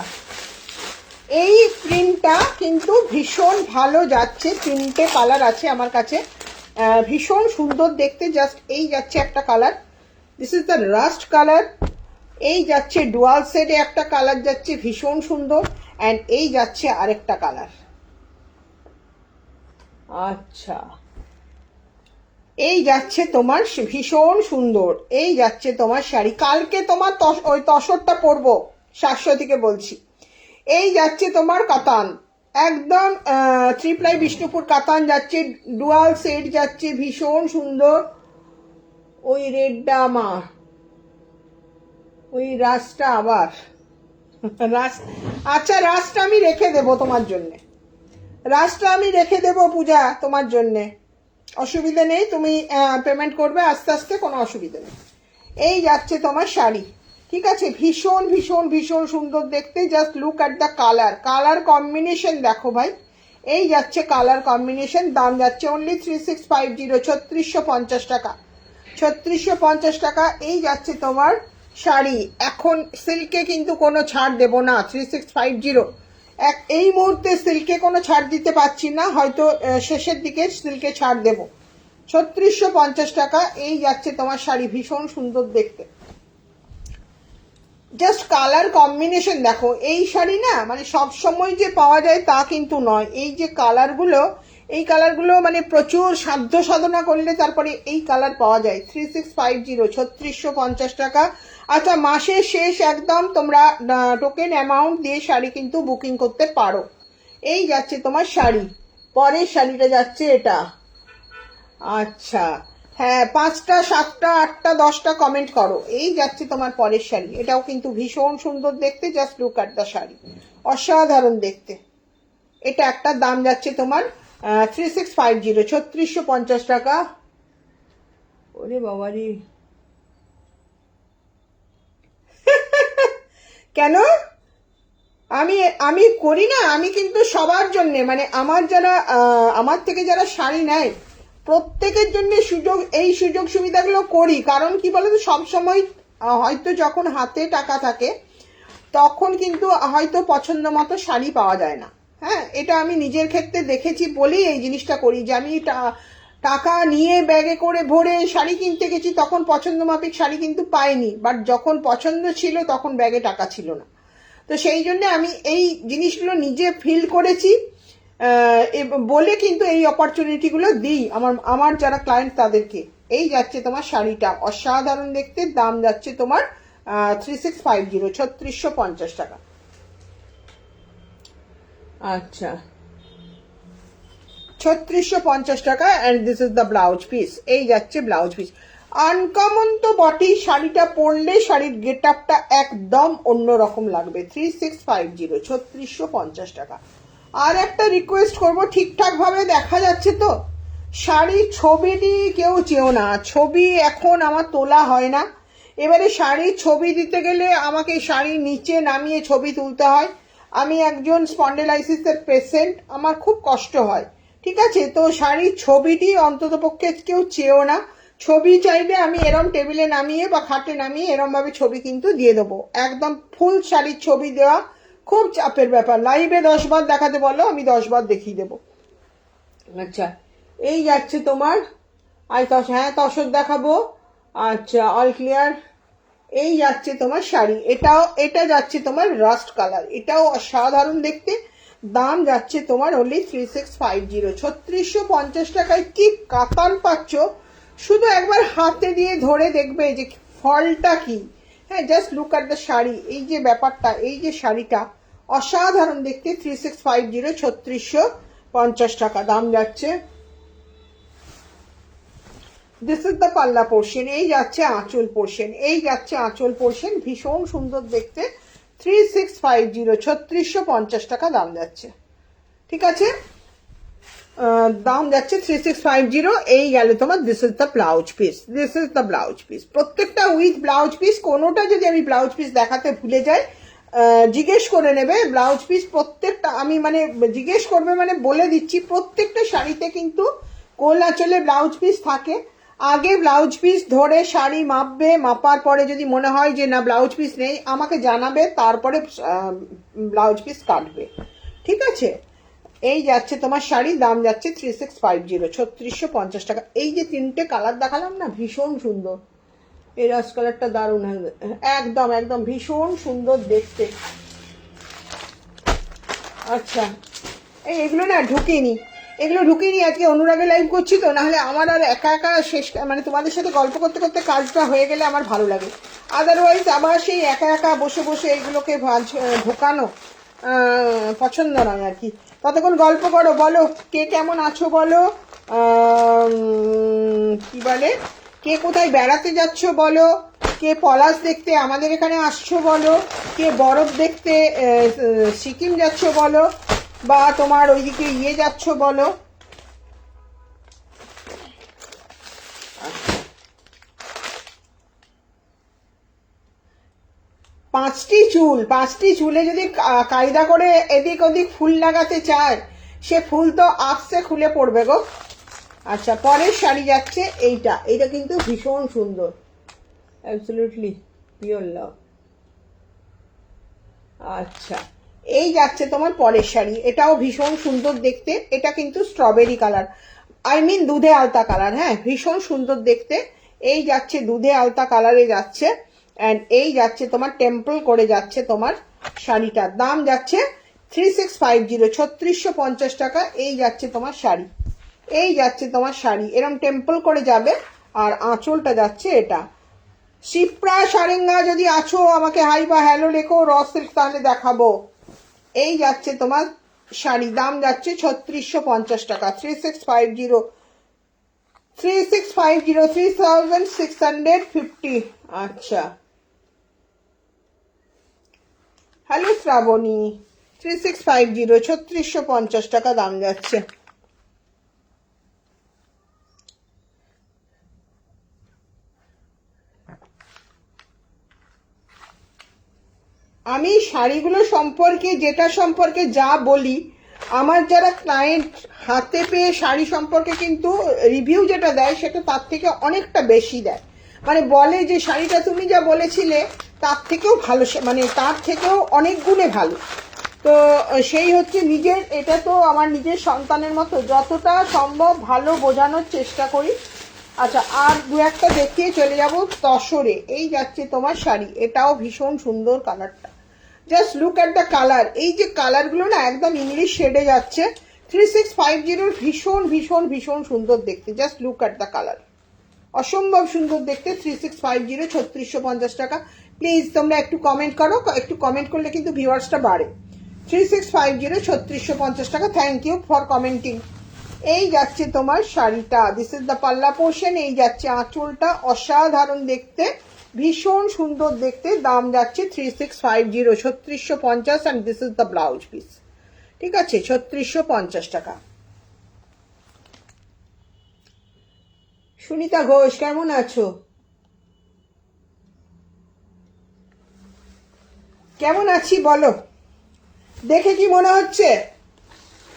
এই প্রিন্টটা কিন্তু ভীষণ ভালো যাচ্ছে, তিনটে কালার আছে আমার কাছে, ভীষণ সুন্দর দেখতে। জাস্ট এই যাচ্ছে একটা colour, this is the rushed colour. এই যাচ্ছে ডুয়াল সেটে একটা কালার যাচ্ছে ভীষণ সুন্দর, অ্যান্ড এই যাচ্ছে আরেকটা কালার। আচ্ছা, এই যাচ্ছে তোমার ভীষণ সুন্দর, এই যাচ্ছে তোমার শাড়ি। কালকে তোমার ওই তসরটা পরবো, শাশ্বতীকে বলছি। এই যাচ্ছে তোমার কাতান, একদম 3 প্লাই বিষ্ণুপুর কাতান যাচ্ছে, ডুয়াল সেট যাচ্ছে ভীষণ সুন্দর। ওই রেডটা আমার, ওই রাসটা আবার রাস। আচ্ছা, রাসটা আমি রেখে দেবো তোমার জন্যে, রাসটা আমি রেখে দেবো পূজা তোমার জন্যে, অসুবিধা নেই, তুমি পেমেন্ট করবে আস্তে আস্তে, কোনো অসুবিধা নেই। এই যাচ্ছে তোমার শাড়ি, ঠিক আছে, ভীষণ ভীষণ ভীষণ সুন্দর দেখতে। Just look at the colour, colour combination দেখো ভাই। এই যাচ্ছে কালার কম্বিনেশন, দাম যাচ্ছে অনলি 3650, 3650 টাকা, 3650 টাকা। এই যাচ্ছে তোমার শাড়ি। এখন সিল্কে কিন্তু কোনো ছাড় দেব না, 3650। এই মুহূর্তে সিল্কে কোনো ছাড় দিতে পারছি না, হয়তো শেষের দিকে সিল্কে ছাড় দেব। 3650 টাকা। এই যাচ্ছে তোমার শাড়ি, ভীষণ সুন্দর দেখতে। জাস্ট কালার কম্বিনেশন দেখো। এই শাড়ি না মানে সব সময় যে পাওয়া যায় তা কিন্তু নয়। এই যে কালারগুলো, এই কালারগুলো মানে প্রচুর সাধ্য সাধনা করলে তারপরে এই কালার পাওয়া যায়। 3650, 3650 টাকা। আচ্ছা, মাসের শেষ একদম তোমরা টোকেন অ্যামাউন্ট দিয়ে শাড়ি কিন্তু বুকিং করতে পারো। এই যাচ্ছে তোমার শাড়ি, পরের শাড়িটা যাচ্ছে এটা। আচ্ছা, হ্যাঁ, 5টা 7টা 8টা 10টা কমেন্ট করো। এই যাচ্ছে তোমার পরের শাড়ি, এটাও কিন্তু ভীষণ সুন্দর দেখতে। Just look at the sari, অসাধারণ দেখতে। এটা একটা দাম যাচ্ছে তোমার 3650, 3650 টাকা। ওরে বাবারি, কেন আমি আমি করি না, আমি কিন্তু সবার জন্য, মানে আমার যারা আমার থেকে যারা শাড়ি নেয় প্রত্যেকের জন্য এই সুযোগ সুবিধাগুলো করি। কারণ কি বলতো, সবসময় হয়তো যখন হাতে টাকা থাকে তখন কিন্তু হয়তো পছন্দ মতো শাড়ি পাওয়া যায় না। হ্যাঁ, এটা আমি নিজের ক্ষেত্রে দেখেছি বলেই এই জিনিসটা করি, যে আমি টাকা নিয়ে ব্যাগে করে ভরে শাড়ি কিনতে গেছি, তখন পছন্দ মাফিক শাড়ি কিন্তু পাইনি, বাট যখন পছন্দ ছিল তখন ব্যাগে টাকা ছিল না। তো সেই জন্য আমি এই জিনিসগুলো নিজে ফিল করেছি বলে কিন্তু এই অপরচুনিটিগুলো দিই আমার যারা ক্লায়েন্ট তাদেরকে। এই যাচ্ছে তোমার শাড়িটা, অসাধারণ দেখতে, দাম যাচ্ছে তোমার 3650, 3650 টাকা। আচ্ছা, 3650 টাকা। And this is the blouse piece. এই যাচ্ছে ব্লাউজ পিস। আনকমন তো বটেই, শাড়িটা পরলে শাড়ির গেট আপটা একদম অন্যরকম লাগবে। 3650, 3650 টাকা। আর একটা রিকোয়েস্ট করবো, ঠিকঠাক ভাবে দেখা যাচ্ছে তো? শাড়ির ছবিটি কেউ চেও না, ছবি এখন আমার তোলা হয় না। এবারে শাড়ির ছবি দিতে গেলে আমাকে শাড়ির নিচে নামিয়ে ছবি তুলতে হয়। আমি একজন স্পন্ডেলাইসিসের পেশেন্ট, আমার খুব কষ্ট হয়, ঠিক আছে? তো শাড়ির ছবিটি অন্তত পক্ষে কেউ চেও না। ছবি চাইলে আমি এরম টেবিলে নামিয়ে বা খাটে নামিয়ে এরম ভাবে ছবি কিন্তু দিয়ে দেবো। একদম ফুল শাড়ির ছবি দেওয়া খুব চাপের ব্যাপার। লাইভে 10 বার দেখাতে বলো, আমি 10 বার দেখিয়ে দেবো। আচ্ছা, এই যাচ্ছে তোমার, হ্যাঁ তসর দেখাবো। আচ্ছা, অল ক্লিয়ার। এই যাচ্ছে তোমার শাড়ি, এটা যাচ্ছে তোমার রাস্ট কালার, এটাও অসাধারণ দেখতে। দাম যাচ্ছে তোমার অনলি 3650, 3650 টাকায় কি কাতান পাচ্ছ। শুধু একবার হাতে দিয়ে ধরে দেখবে যে ফলটা কি, হ্যাঁ just look at the sari, এই যে ব্যাপারটা, এই যে শাড়িটা অসাধারণ দেখতে। 3650, 3650 টাকা দাম যাচ্ছে। দিস ইজ দ্য পাল্লা পোর্শন, এই যাচ্ছে আঁচল পোর্শন, এই যাচ্ছে আঁচল পোর্শন, ভীষণ সুন্দর দেখতে। 3650, 3650 টাকা দাম যাচ্ছে। ঠিক আছে, দাম যাচ্ছে 3650। এই গেল তোমার। This is the blouse piece, this is the blouse piece, প্রত্যেকটা উইথ ব্লাউজ পিস। কোনোটা যদি আমি ব্লাউজ পিস দেখাতে ভুলে যাই জিজ্ঞেস করে নেবে। ব্লাউজ পিস প্রত্যেকটা আমি মানে জিজ্ঞেস করবে মানে বলে দিচ্ছি, প্রত্যেকটা শাড়িতে কিন্তু কোল আঁচলে ব্লাউজ পিস থাকে। আগে ব্লাউজ পিস ধরে শাড়ি মাপবে, মাপার পরে যদি মনে হয় যে না ব্লাউজ পিস নেই আমাকে জানাবে, তারপরে ব্লাউজ পিস কাটবে। ঠিক আছে, এই যাচ্ছে তোমার শাড়ি, দাম যাচ্ছে 3650, 3650 টাকা। এই যে তিনটে কালার দেখালাম না, ভীষণ সুন্দর। এই রাস কালারটা দারুণ, একদম একদম ভীষণ সুন্দর দেখতে। আচ্ছা, এগুলো না ঢুকিনি, এগুলো ঢুকিনি, আজকে অনুরাগে লাইভ করছি তো, নাহলে আমার আর একা একা শেষ মানে তোমাদের সাথে গল্প করতে করতে কাজটা হয়ে গেলে আমার ভালো লাগে। আদারওয়াইজ আবার সেই একা একা বসে বসে এগুলোকে ঢোকানো পছন্দ নয় আর কি। ততক্ষণ গল্প করো, বলো কে কেমন আছো বলো, কি বলে, কে কোথায় বেড়াতে যাচ্ছ বলো, কে পলাশ দেখতে আমাদের এখানে আসছো বলো, কে বরফ দেখতে সিকিম যাচ্ছ বলো, বা তোমার ওইদিকে যাচ্ছ বলো। পাঁচটি চুলে যদি কায়দা করে এদিক ওদিক ফুল লাগাতে চায়, সে ফুল তো আস্তে খুলে পড়বে গো। আচ্ছা, পরের শাড়ি যাচ্ছে এইটা, এইটা কিন্তু ভীষণ সুন্দর, অ্যাবসলিউটলি পিওর লাভ। আচ্ছা, এই যাচ্ছে তোমার পরের শাড়ি, এটাও ভীষণ সুন্দর দেখতে। এটা কিন্তু স্ট্রবেরি কালার, আই মিন দুধে আলতা কালার, হ্যাঁ ভীষণ সুন্দর দেখতে। এই যাচ্ছে দুধে আলতা কালারে যাচ্ছে, অ্যান্ড এই যাচ্ছে তোমার টেম্পল করে যাচ্ছে তোমার শাড়িটার দাম যাচ্ছে 3650, 3650 টাকা। এই যাচ্ছে তোমার শাড়ি, এই যাচ্ছে তোমার শাড়ি, এরম টেম্পল করে যাবে। আর আঁচলটা যাচ্ছে এটা। শিপ্রা সারেঙ্গা যদি আছো আমাকে হাই বা হ্যালো লেখো, র সিল্ক তাহলে দেখাবো। এই যাচ্ছে তোমার শাড়ি, দাম যাচ্ছে 3650 টাকা। 3650, 3650, 3650। আচ্ছা, হ্যালো শ্রাবণী, 3650, 3650 টাকা দাম যাচ্ছে। আমি শাড়িগুলো সম্পর্কে যেটা সম্পর্কে যা বলি, আমার যারা ক্লায়েন্ট হাতে পেয়ে শাড়ি সম্পর্কে কিন্তু রিভিউ যেটা দেয় সেটা তার থেকে অনেকটা বেশি দেয়। মানে বলে যে শাড়িটা তুমি যা বলেছিলে তার থেকেও ভালো, মানে তার থেকেও অনেক গুণে ভালো। তো সেই হচ্ছে নিজের, এটা তো আমার নিজের সন্তানের মতো, যতটা সম্ভব ভালো বোঝানোর চেষ্টা করি। আচ্ছা, আর দু একটা দেখিয়ে চলে যাব তসরে। এই যাচ্ছে তোমার শাড়ি, এটাও ভীষণ সুন্দর কালারটা, just look at the colour. এই যে কালারগুলো না একদম ইংলিশ শেডে যাচ্ছে। 3650 ভীষণ ভীষণ ভীষণ সুন্দর দেখতে, just look at the colour, অসম্ভব সুন্দর দেখতে। 3650, 3650 টাকা। প্লিজ তোমরা একটু কমেন্ট করো, একটু কমেন্ট করলে কিন্তু ভিউয়ার্সটা বাড়ে। 3650, 3650 টাকা। Thank you for commenting. এই যাচ্ছে তোমার শাড়িটা, দিস ইজ দ্য পাল্লা পোর্শন। এই যাচ্ছে আঁচলটা, অসাধারণ দেখতে, ভীষণ সুন্দর দেখতে, দাম যাচ্ছে 3650, 3650। And this is the blouse piece. ঠিক আছে, 3650 টাকা। সুনিতা ঘোষ কেমন আছো, কেমন আছি বলো, দেখে কি মনে হচ্ছে?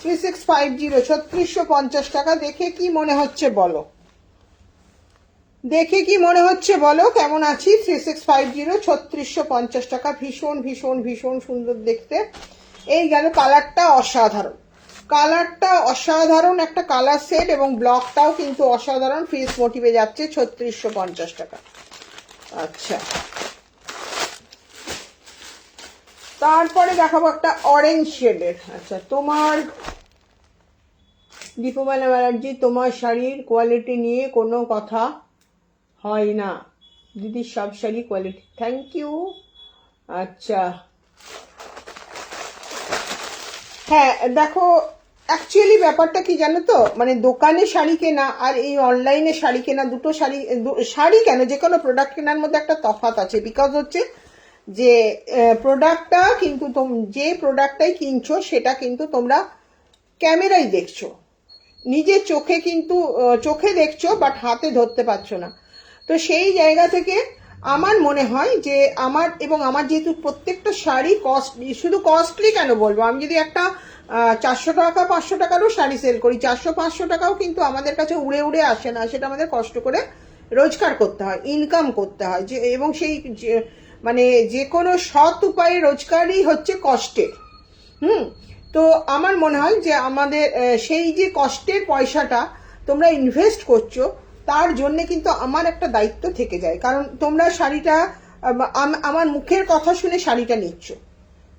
3650, 3650 টাকা, দেখে কি মনে হচ্ছে বলো, দেখে কি মনে হচ্ছে বলো কেমন আছি? 3650, 3650 টাকা, ভীষণ ভীষণ ভীষণ সুন্দর দেখতে। এই গেল কালারটা অসাধারণ, কালারটা অসাধারণ একটা কালার সেট, এবং ব্লকটাও কিন্তু অসাধারণ, ফেস মোটিভে যাচ্ছে 3650 টাকা। আচ্ছা, তারপরে দেখাবো একটা অরেঞ্জ শেডের। আচ্ছা, তোমার দীপমালা ব্যানার্জি, তোমার শাড়ির কোয়ালিটি নিয়ে কোনো কথা হয় না, দিদি সব শাড়ি কোয়ালিটি, থ্যাংক ইউ। আচ্ছা, হ্যাঁ দেখো, অ্যাকচুয়ালি ব্যাপারটা কি জানো তো, মানে দোকানে শাড়ি কেনা আর এই অনলাইনে শাড়ি কেনা, দুটো শাড়ি কেন, যে কোনো প্রোডাক্ট কেনার মধ্যে একটা তফাৎ আছে। বিকজ হচ্ছে যে প্রোডাক্টটা কিন্তু যে প্রোডাক্টটাই কিনছো সেটা কিন্তু তোমরা ক্যামেরায় দেখছো, নিজের চোখে কিন্তু চোখে দেখছো, বাট হাতে ধরতে পারছো না। তো সেই জায়গা থেকে আমার মনে হয় যে আমার যেহেতু প্রত্যেকটা শাড়ি কস্টলি, শুধু কস্টলি কেন বলবো, আমি যদি একটা 400 টাকা 500 টাকারও শাড়ি সেল করি, 400 500 টাকাও কিন্তু আমাদের কাছে উড়ে উড়ে আসে না, সেটা আমাদের কষ্ট করে রোজগার করতে হয়, ইনকাম করতে হয়, যে এবং সেই মানে যে কোনো সৎ উপায়ে রোজগারই হচ্ছে কষ্টের। হুম। তো আমার মনে হয় যে আমাদের সেই যে কষ্টের পয়সাটা তোমরা ইনভেস্ট করছো, তার জন্যে কিন্তু আমার একটা দায়িত্ব থেকে যায়। কারণ তোমরা শাড়িটা আমার মুখের কথা শুনে শাড়িটা নিচ্ছ,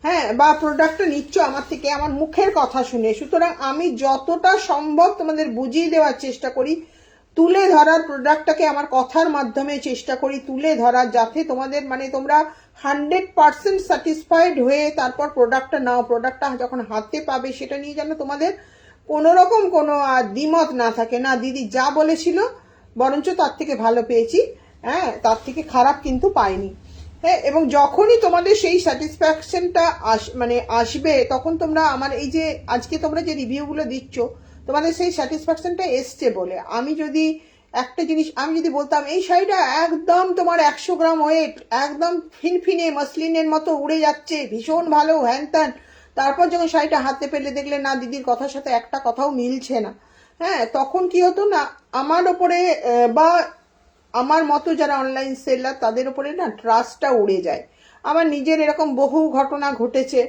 হ্যাঁ, বা প্রোডাক্টটা নিচ্ছ আমার থেকে আমার মুখের কথা শুনে। সুতরাং আমি যতটা সম্ভব তোমাদের বুঝিয়ে দেওয়ার চেষ্টা করি, তুলে ধরার, প্রোডাক্টটাকে আমার কথার মাধ্যমে চেষ্টা করি তুলে ধরার, যাতে তোমাদের মানে তোমরা 100% স্যাটিসফাইড হয়ে তারপর প্রোডাক্টটা নাও। প্রোডাক্টটা যখন হাতে পাবে সেটা নিয়ে যেন তোমাদের কোনো রকম কোনো দ্বিমত না থাকে, না দিদি যা বলেছিল বরঞ্চ তার থেকে ভালো পেয়েছি, হ্যাঁ, তার থেকে খারাপ কিন্তু পাইনি। হ্যাঁ, এবং যখনই তোমাদের সেই স্যাটিসফ্যাকশনটা মানে আসবে, তখন তোমরা আমার এই যে আজকে তোমরা যে রিভিউগুলো দিচ্ছ, তোমাদের সেই স্যাটিসফ্যাকশনটা এসছে বলে। আমি যদি একটা জিনিস আমি যদি বলতাম এই শাড়িটা একদম তোমার 100 গ্রাম ওয়েট, একদম ফিনফিনে মসলিনের মতো উড়ে যাচ্ছে, ভীষণ ভালো, হ্যান ত্যান, তারপর যখন শাড়িটা হাতে পেলে দেখলে না দিদির কথার সাথে একটা কথাও মিলছে না, হ্যাঁ, তখন কি হতো না, আমার ওপরে বা আমার মতো যারা অনলাইন সেলার তাদের উপরে না ট্রাস্টটা উড়ে যায়। আমার নিজের এরকম বহু ঘটনা ঘটেছে।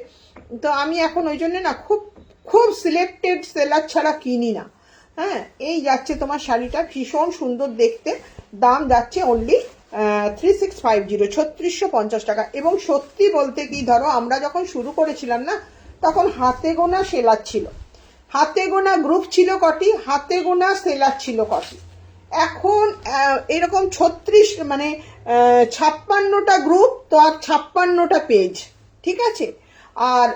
তো আমি এখন ওই জন্য না খুব খুব সিলেক্টেড সেলার ছাড়া কিনি না। হ্যাঁ, এই যাচ্ছে তোমার শাড়িটা ভীষণ সুন্দর দেখতে, দাম যাচ্ছে অনলি 3650, 3650 টাকা। এবং সত্যি বলতে কি, ধরো আমরা যখন শুরু করেছিলাম না, তখন হাতে গোনা সেলার ছিল, হাতে গোনা গ্রুপ ছিল কটি, হাতে গোনা সেলার ছিল কটি। এখন এরকম 36 মানে 56টা গ্রুপ তো আর 56টা পেজ, ঠিক আছে। আর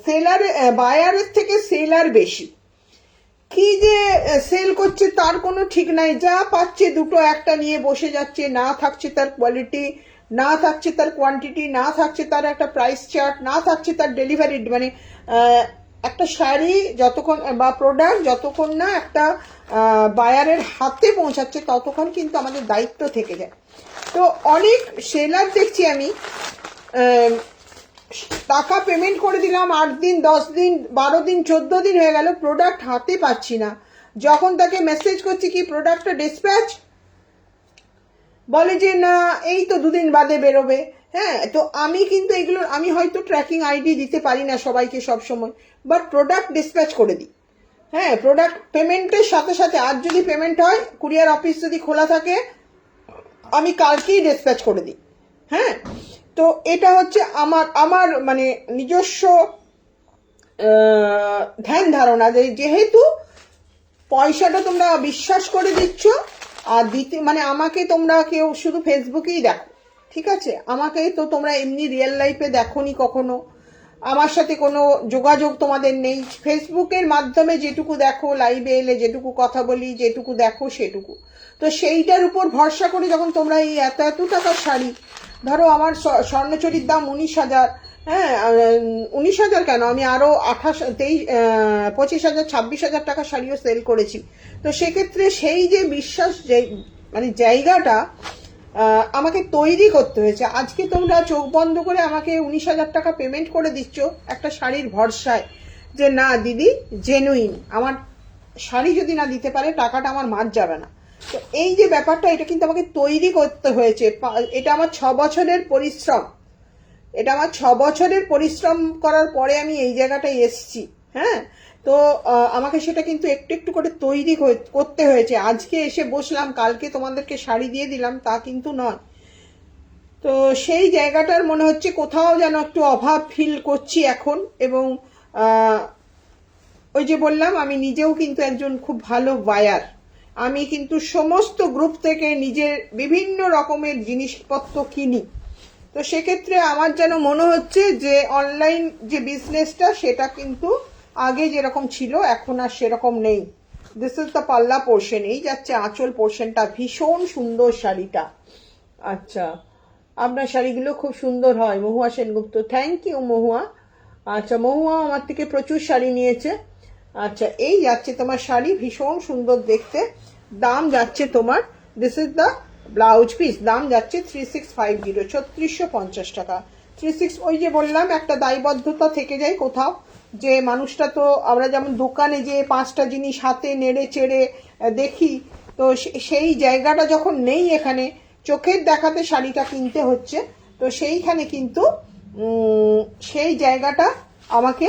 সেলার বায়ারের থেকে সেলার বেশি, কি যে সেল করছে তার কোনো ঠিক নাই, যা পাচ্ছে দুটো একটা নিয়ে বসে যাচ্ছে, না থাকছে তার কোয়ালিটি, না থাকছে তার কোয়ান্টিটি, না থাকছে তার একটা প্রাইস চার্ট, না থাকছে তার ডেলিভারি। মানে একটা শাড়ি যতক্ষণ বা প্রোডাক্ট যতক্ষণ না একটা বায়ারের হাতে পৌঁছাচ্ছে, ততক্ষণ কিন্তু আমাদের দায়িত্ব থেকে যায়। তো অনেক সেলার দেখছি আমি, টাকা পেমেন্ট করে দিলাম, 8 দিন 10 দিন 12 দিন 14 দিন হয়ে গেল, প্রোডাক্ট হাতে পাচ্ছি না। যখন তাকে মেসেজ করছি কি প্রোডাক্টটা ডিসপ্যাচ, বলে যে না এই তো 2 দিন বাদে বেরোবে। হ্যাঁ, তো আমি কিন্তু এগুলো আমি হয়তো ট্র্যাকিং আইডি দিতে পারি না সবাইকে সব সময়, বাট প্রোডাক্ট ডিসপ্যাচ করে দিই। হ্যাঁ, প্রোডাক্ট পেমেন্টের সাথে সাথে, আজ যদি পেমেন্ট হয়, কুরিয়ার অফিস যদি খোলা থাকে, আমি কালকেই ডিসপ্যাচ করে দিই। হ্যাঁ, তো এটা হচ্ছে আমার আমার মানে নিজস্ব ধ্যান ধারণা, যে যেহেতু পয়সাটা তোমরা বিশ্বাস করে দিচ্ছ, আর দিতে মানে আমাকে তোমরা কেউ শুধু ফেসবুকেই দেখো, ঠিক আছে, আমাকে তো তোমরা এমনি রিয়েল লাইফে দেখোনি কখনো, আমার সাথে কোনো যোগাযোগ তোমাদের নেই। ফেসবুকের মাধ্যমে যেটুকু দেখো, লাইভে এলে যেটুকু কথা বলি, যেটুকু দেখো সেটুকু। তো সেইটার উপর ভরসা করে যখন তোমরা এই এত এত টাকার শাড়ি, ধরো আমার স্বর্ণচরীর দাম 19,000, হ্যাঁ 19,000 কেন, আমি আরো 25,000 26,000 টাকা শাড়িও সেল করেছি। তো সেক্ষেত্রে সেই যে বিশ্বাস, যে মানে জায়গাটা আমাকে তৈরি করতে হয়েছে। আজকে তোমরা চোখ বন্ধ করে আমাকে 19,000 টাকা পেমেন্ট করে দিচ্ছ একটা শাড়ির ভরসায়, যে না দিদি জেনুইন, আমার শাড়ি যদি না দিতে পারে টাকাটা আমার মার যাবে না। তো এই যে ব্যাপারটা, এটা কিন্তু আমাকে তৈরি করতে হয়েছে। এটা আমার 6 বছরের পরিশ্রম, এটা আমার 6 বছরের পরিশ্রম করার পরে আমি এই জায়গাটায় এসছি। হ্যাঁ, তো আমাকে সেটা কিন্তু একটু একটু করে তৈরি করতে হয়েছে। আজকে এসে বসলাম, কালকে তোমাদেরকে শাড়ি দিয়ে দিলাম তা কিন্তু নয়। তো সেই জায়গাটার মনে হচ্ছে কোথাও যেন একটু অভাব ফিল করছি এখন। এবং ওই যে বললাম, আমি নিজেও কিন্তু একজন খুব ভালো বায়ার, আমি কিন্তু সমস্ত গ্রুপ থেকে নিজের বিভিন্ন রকমের জিনিসপত্র কিনি। তো সেক্ষেত্রে আমার যেন মনে হচ্ছে যে অনলাইন যে বিজনেসটা সেটা কিন্তু আগে যেরকম ছিল এখন আর সেরকম নেই। দিস ইজ দ্য পাল্লা পোর্শন। এই যাচ্ছে আঁচল পোর্শনটা, ভীষণ সুন্দর শাড়িটা। আচ্ছা, আপনার শাড়িগুলো খুব সুন্দর হয় মহুয়া সেনগুপ্ত। থ্যাংক ইউ মহুয়া। আচ্ছা, মহুয়া আমার থেকে প্রচুর শাড়ি নিয়েছে। আচ্ছা, এই যাচ্ছে তোমার শাড়ি, ভীষণ সুন্দর দেখতে। দাম যাচ্ছে তোমার, this is the blouse piece, দাম যাচ্ছে 3650, 3650 টাকা। 36, ওই যে বললাম একটা দায়বদ্ধতা থেকে যায় কোথাও, যে মানুষটা তো আমরা যেমন দোকানে যে 5টা জিনিস হাতে নেড়ে চেড়ে দেখি, তো সেই জায়গাটা যখন নেই এখানে, চোখের দেখাতে শাড়িটা কিনতে হচ্ছে। তো সেইখানে কিন্তু সেই জায়গাটা আমাকে,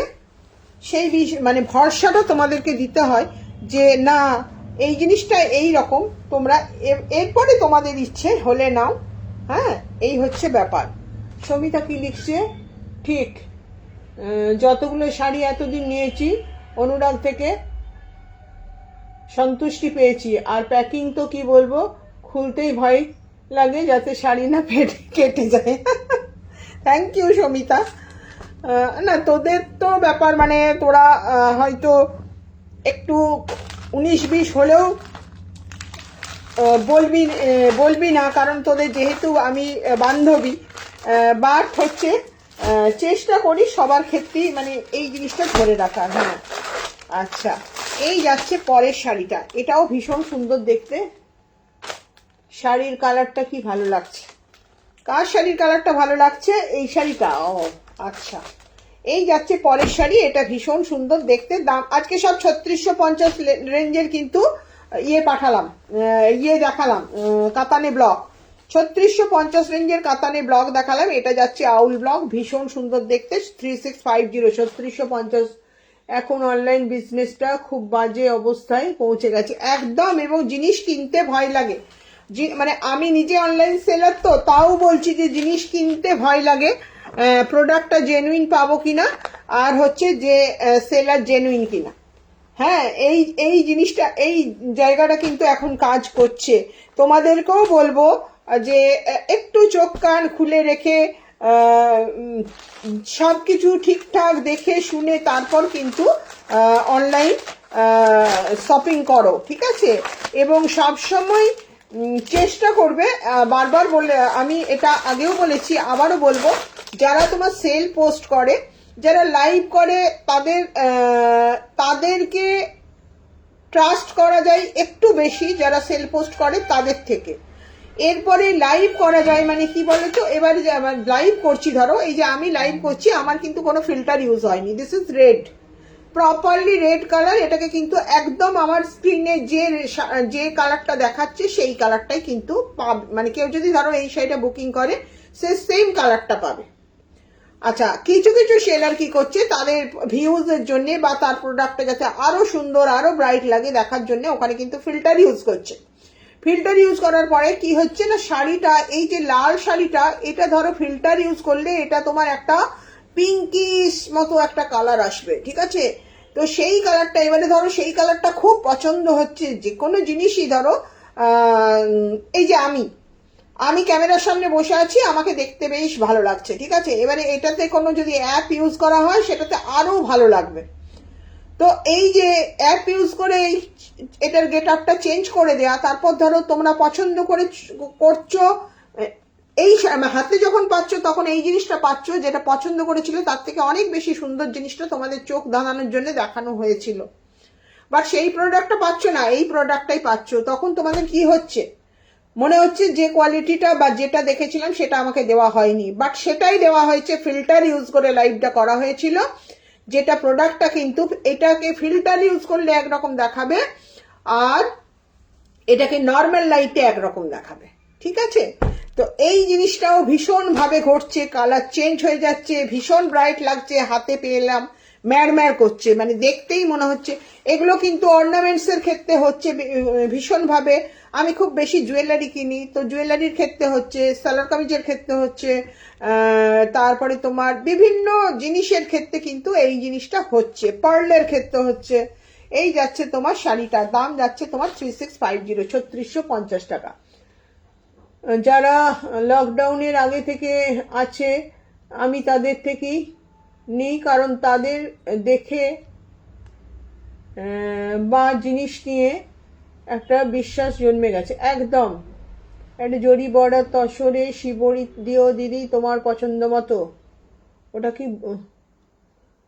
সেই মানে ভরসাটা তোমাদেরকে দিতে হয় যে না, এই জিনিসটা এই রকম, তোমরা এরপরে তোমাদের ইচ্ছে হলে নাও। হ্যাঁ, এই হচ্ছে ব্যাপার। সমিতা কি লিখছে? ঠিক, যতগুলো শাড়ি এতদিন নিয়েছি অনুরাগ থেকে সন্তুষ্টি পেয়েছি, আর প্যাকিং তো কি বলবো, খুলতেই ভয় লাগে যাতে শাড়ি না কেটে যায়। Thank you Samita. না, তোদের তো ব্যাপার মানে তোরা হয়তো একটু 19-20 হলেও বলবি না, কারণ তোদের যেহেতু আমি বান্ধবী, বাট হচ্ছে চেষ্টা করি সবার ক্ষেত্রেই মানে এই জিনিসটা ধরে রাখার। হ্যাঁ, আচ্ছা, এই যাচ্ছে পরের শাড়িটা, এটাও ভীষণ সুন্দর দেখতে। শাড়ির কালারটা কি ভালো লাগছে। কার শাড়ির কালারটা ভালো লাগছে? এই শাড়িটা। ও আচ্ছা, এই যাচ্ছে পরের শাড়ি, এটা ভীষণ সুন্দর দেখতে। দাম আজকে সব 3650 রেঞ্জের কিন্তু পাঠালাম, দেখালাম কাতানে ব্লক। 3650 রেঞ্জের কাতানে ব্লক দেখালাম। এটা যাচ্ছে আউল ব্লক, ভীষণ সুন্দর দেখতে। 3650, 3650। এখন অনলাইন বিজনেসটা খুব বাজে অবস্থায় পৌঁছে গেছে একদম, এবং জিনিস কিনতে ভয় লাগে। মানে আমি নিজে অনলাইন সেলার, তো তাও বলছি যে জিনিস কিনতে ভয় লাগে, প্রোডাক্টটা জেনুইন পাবো কিনা, আর হচ্ছে যে সেলার জেনুইন কিনা। হ্যাঁ, এই জিনিসটা, এই জায়গাটা কিন্তু এখন কাজ করছে। তোমাদেরকেও বলবো যে একটু চোখ কান খুলে রেখে সব কিছু ঠিকঠাক দেখে শুনে তারপর কিন্তু অনলাইন শপিং করো, ঠিক আছে? এবং সব সময় চেষ্টা করবে, বারবার বলে, আমি এটা আগেও বলেছি আবারও বলবো, যারা তোমার সেল পোস্ট করে, যারা লাইভ করে, তাদেরকে ট্রাস্ট করা যায় একটু বেশি, যারা সেল পোস্ট করে তাদের থেকে। এরপরে লাইভ করা যায় মানে কি বলতো, এবারে যে আমার লাইভ করছি, ধরো এই যে আমি লাইভ করছি, আমার কিন্তু কোনো ফিল্টার ইউজ হয়নি। This is red, properly red colour. এটাকে কিন্তু একদম আমার স্ক্রিনে যে কালারটা দেখাচ্ছে সেই কালারটাই কিন্তু পাবে, মানে কেউ যদি ধরো এই শাড়িটা বুকিং করে সে সেম কালারটা পাবে। আচ্ছা, কিছু কিছু সেলার কি করছে, তাদের ভিউজের জন্য বা তার প্রোডাক্টটা যাতে আরো সুন্দর আরো ব্রাইট লাগে দেখার জন্য ওখানে কিন্তু ফিল্টার ইউজ করছে। ফিল্টার ইউজ করার পরে কি হচ্ছে না, শাড়িটা, এই যে লাল শাড়িটা, এটা ধরো ফিল্টার ইউজ করলে এটা তোমার একটা পিঙ্কিশ মতো একটা কালার আসবে, ঠিক আছে? তো সেই কালারটা, এবারে ধরো সেই কালারটা খুব পছন্দ হচ্ছে, যে কোনো জিনিসই ধরো এই যে আমি ক্যামেরার সামনে বসে আছি, আমাকে দেখতে বেশ ভালো লাগছে, ঠিক আছে? এবারে এটাতে কোনো যদি অ্যাপ ইউজ করা হয় সেটাতে আরো ভালো লাগবে। তো এই যে অ্যাপ ইউজ করে এটার গেট আপটা চেঞ্জ করে দেয়া, তারপর ধরো তোমরা পছন্দ করে করছো, এই হাতে যখন পাচ্ছ তখন এই জিনিসটা পাচ্ছ যেটা পছন্দ করেছিল তার থেকে অনেক বেশি সুন্দর জিনিসটা তোমাদের চোখ ধাঁধানোর জন্য দেখানো হয়েছিল, বাট সেই প্রোডাক্টটা পাচ্ছ না, এই প্রোডাক্টটাই পাচ্ছ। তখন তোমাদের কি হচ্ছে, মনে হচ্ছে যে কোয়ালিটিটা বা যেটা দেখেছিলাম সেটা আমাকে দেওয়া হয়নি, বাট সেটাই দেওয়া হয়েছে। ফিল্টার ইউজ করে লাইভটা করা হয়েছিল, যেটা প্রোডাক্টটা কিন্তু এটাকে ফিল্টার ইউজ করলে একরকম দেখাবে, আর এটাকে নর্মাল লাইটে একরকম দেখাবে, ঠিক আছে? তো এই জিনিসটাও ভীষণ ভাবে ঘটছে, কালার চেঞ্জ হয়ে যাচ্ছে, ভীষণ ব্রাইট লাগছে, হাতে পেলাম ম্যাড় করছে, মানে দেখতেই মনে হচ্ছে। এগুলো কিন্তু অর্নামেন্টস এর ক্ষেত্রে হচ্ছে ভীষণ ভাবে। আমি খুব বেশি জুয়েলারি কিনি, তো জুয়েলারির ক্ষেত্রে হচ্ছে, সালোয়ার কামিজের ক্ষেত্রে হচ্ছে, তারপরে তোমার বিভিন্ন জিনিসের ক্ষেত্রে কিন্তু এই জিনিসটা হচ্ছে, পার্লের ক্ষেত্রে হচ্ছে। এই যাচ্ছে তোমার শাড়িটা, দাম যাচ্ছে তোমার 3650, 3650 টাকা। যারা লকডাউনের আগে থেকে আছে আমি তাদের থেকেই নিই, কারণ তাদের দেখে বা জিনিস নিয়ে একটা বিশ্বাস জন্মে গেছে। একদম একটা জরি বর্ডার তসরে শিবরি দিও দিদি তোমার পছন্দ মতো। ওটা কি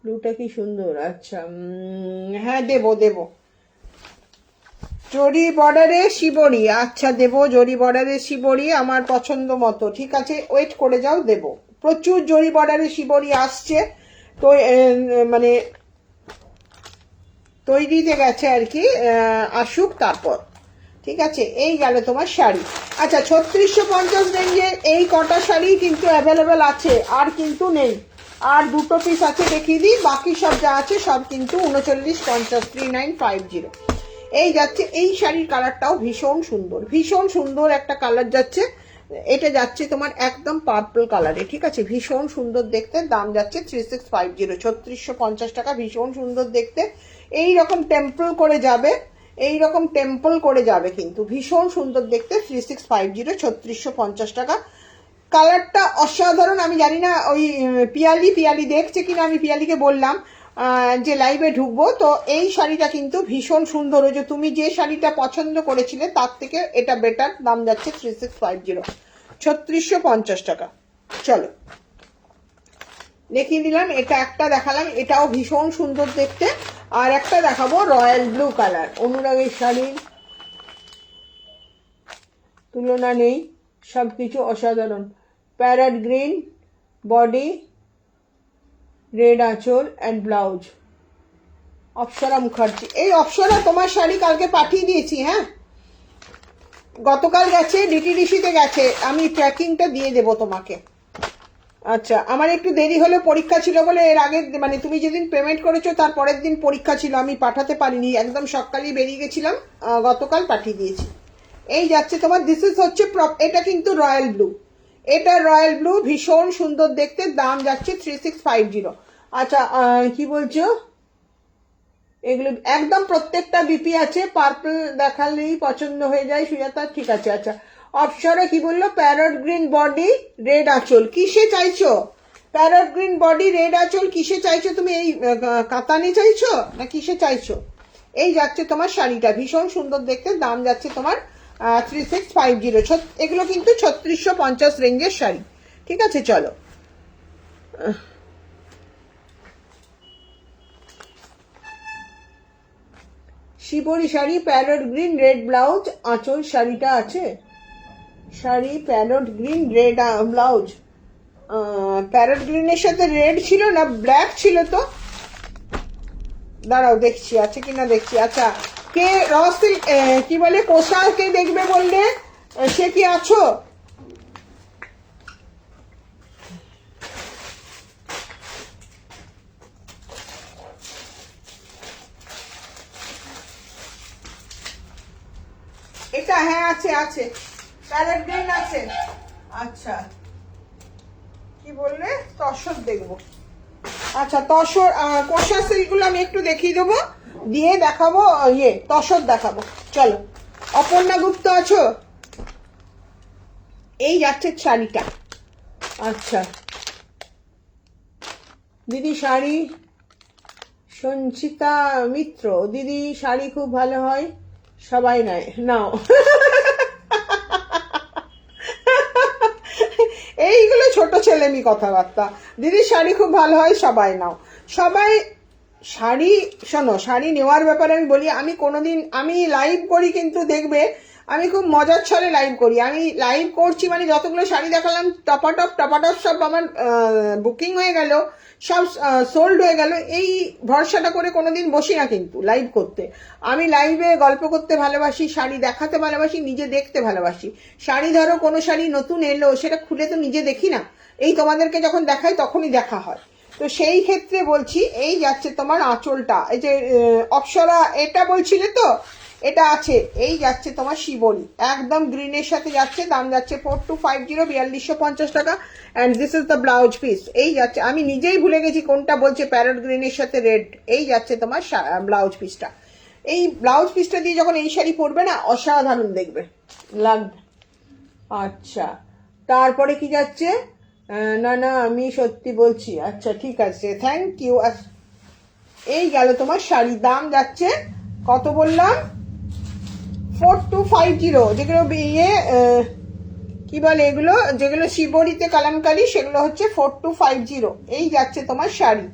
ব্লুটা কি সুন্দর। আচ্ছা হ্যাঁ দেবো দেবো, জরি বর্ডারে শিবরি। আচ্ছা দেবো, জরি বর্ডারে শিবরি আমার পছন্দ মতো। ঠিক আছে, ওয়েট করে যাও, দেবো। প্রচুর জরি বর্ডারে শিবরি আসছে, তো মানে তৈরিতে গেছে আর কি, আসুক তারপর। ঠিক আছে, এই গেল তোমার শাড়ি। আচ্ছা 3650 রেঞ্জের এই কটা শাড়ি কিন্তু অ্যাভেলেবেল আছে, আর কিন্তু নেই। আর দুটো পিস আছে, দেখিয়ে দিই। বাকি সব যা আছে সব কিন্তু 3950, 3950। এই যাচ্ছে, এই শাড়ির কালারটাও ভীষণ সুন্দর, ভীষণ সুন্দর একটা কালার যাচ্ছে। এটা যাচ্ছে তোমার একদম পার্পল কালারে। ঠিক আছে, ভীষণ সুন্দর দেখতে, দাম যাচ্ছে 3650, 3650 টাকা। ভীষণ সুন্দর দেখতে, এই রকম টেম্পল করে যাবে, এই রকম টেম্পল করে যাবে, কিন্তু ভীষণ সুন্দর দেখতে। 3650, 3650 টাকা। কালারটা অসাধারণ। আমি জানি না ওই পিয়ালি দেখছে কিনা, আমি পিয়ালিকে বললাম যে লাইভে ঢুকবো, তো এই শাড়িটা কিন্তু ভীষণ সুন্দর। ওই যে তুমি যে শাড়িটা পছন্দ করেছিলে তার থেকে এটা বেটার, দাম যাচ্ছে 3650, 3650 টাকা। চলো দেখিয়ে দিলাম, এটা একটা দেখালাম, এটাও ভীষণ সুন্দর দেখতে। আর একটা দেখাবো রয়্যাল ব্লু কালার, অনুরাগের শাড়ির তুলনা নেই, সবকিছু অসাধারণ। প্যারট গ্রিন বডি, রেড আঁচল অ্যান্ড ব্লাউজ। অপ্সরা মুখার্জি, এই অপ্সরা তোমার শাড়ি কালকে পাঠিয়ে দিয়েছি। হ্যাঁ, গতকাল গেছে, ডিটিডিসিতে গেছে, আমি ট্র্যাকিংটা দিয়ে দেবো তোমাকে। আচ্ছা, আমার একটু দেরি হলো, পরীক্ষা ছিল বলে। এর আগে মানে তুমি যেদিন পেমেন্ট করেছো তার পরের দিন পরীক্ষা ছিল, আমি পাঠাতে পারিনি, একদম সকালেই বেরিয়ে গেছিলাম, গতকাল পাঠিয়ে দিয়েছি। এই যাচ্ছে তোমার, দিস ইজ হচ্ছে এটা কিন্তু রয়্যাল ব্লু, এটা রয়্যাল ব্লু, ভীষণ সুন্দর দেখতে, দাম যাচ্ছে 3650। আচ্ছা কি বলছো, এগুলো একদম প্রত্যেকটা বিপি আছে, পার্পল দেখালেই পছন্দ হয়ে যায় সুজাতা। ঠিক আছে। আচ্ছা অপসরা কি বললো, প্যারট গ্রিন বডি রেড আঁচল, কিসে চাইছো? প্যারট গ্রিন বডি রেড আঁচল কিসে চাইছো তুমি? এই কাতানে চাইছো না কিসে চাইছো? এই যাচ্ছে তোমার শাড়িটা, ভীষণ সুন্দর দেখতে, দাম যাচ্ছে তোমার 3650। এগুলো কিন্তু 3650 রেঞ্জের শাড়ি। ঠিক আছে, চলো শিবরি sari, parrot green red blouse, আঁচল শাড়িটা আছে। Sari parrot green red blouse, parrot গ্রিনের সাথে রেড ছিল না ব্ল্যাক ছিল? তো দাঁড়াও দেখছি আছে কিনা দেখছি। আচ্ছা কে রসিল কি বলে কোষা কে দেখবে বললে, সে কি আছো? এটা হ্যাঁ আছে, আছে প্যারট গ্রিন আছে। আচ্ছা কি বললে, তসর দেখবো। আচ্ছা তসর, কোষা সিল্কগুলো আমি একটু দেখিয়ে দেবো, দিয়ে দেখাবো ইয়ে তসর দেখাবো। চলো, অপর্ণা গুপ্ত আছো? এই যাচ্ছে শাড়িটা। আচ্ছা দিদি শাড়ি, সঞ্চিতা মিত্র, দিদি শাড়ি খুব ভালো হয়, সবাই নেয়, নাও। এইগুলো ছোট ছেলেমি কথাবার্তা। দিদি শাড়ি খুব ভালো হয়, সবাই নাও। সবাই শাড়ি, শোনো শাড়ি নেওয়ার ব্যাপারে আমি বলি, আমি কোনোদিন আমি লাইভ করি কিন্তু দেখবে আমি খুব মজার ছলে লাইভ করি। আমি লাইভ করছি মানে যতগুলো শাড়ি দেখালাম টপাটপ সব আমার বুকিং হয়ে গেল, সব সোল্ড হয়ে গেল, এই ভরসাটা করে কোনোদিন বসি না কিন্তু লাইভ করতে। আমি লাইভে গল্প করতে ভালোবাসি, শাড়ি দেখাতে ভালোবাসি, নিজে দেখতে ভালোবাসি। শাড়ি ধরো কোনো শাড়ি নতুন এলো, সেটা খুলে তো নিজে দেখি না, এই তোমাদেরকে যখন দেখাই তখনই দেখা হয়। তো সেই ক্ষেত্রে বলছি, এই যাচ্ছে তোমার আঁচলটা, এই যে অপ্সরা এটা বলছিলে তো, এটা আছে। এই যাচ্ছে তোমার শিবলি, একদম গ্রিনের সাথে যাচ্ছে, দাম যাচ্ছে 4250, 4250 টাকা। And this is the blouse piece. এই যাচ্ছে, আমি নিজেই ভুলে গেছি কোনটা বলছে, প্যারট গ্রিনের সাথে রেড। এই যাচ্ছে তোমার ব্লাউজ পিসটা, এই ব্লাউজ পিসটা দিয়ে যখন এই শাড়ি পরবে না, অসাধারণ দেখবে লাগবে। আচ্ছা, তারপরে কি যাচ্ছে? না না, আমি সত্যি বলছি। আচ্ছা ঠিক আছে, থ্যাংক ইউ। এই গেল তোমার শাড়ি। দাম যাচ্ছে কত বললাম? 4250। যেগুলো ইয়ে কি বলে এগুলো, যেগুলো শিবরিতে কালামকারি, সেগুলো হচ্ছে 4250। এই যাচ্ছে তোমার শাড়ি।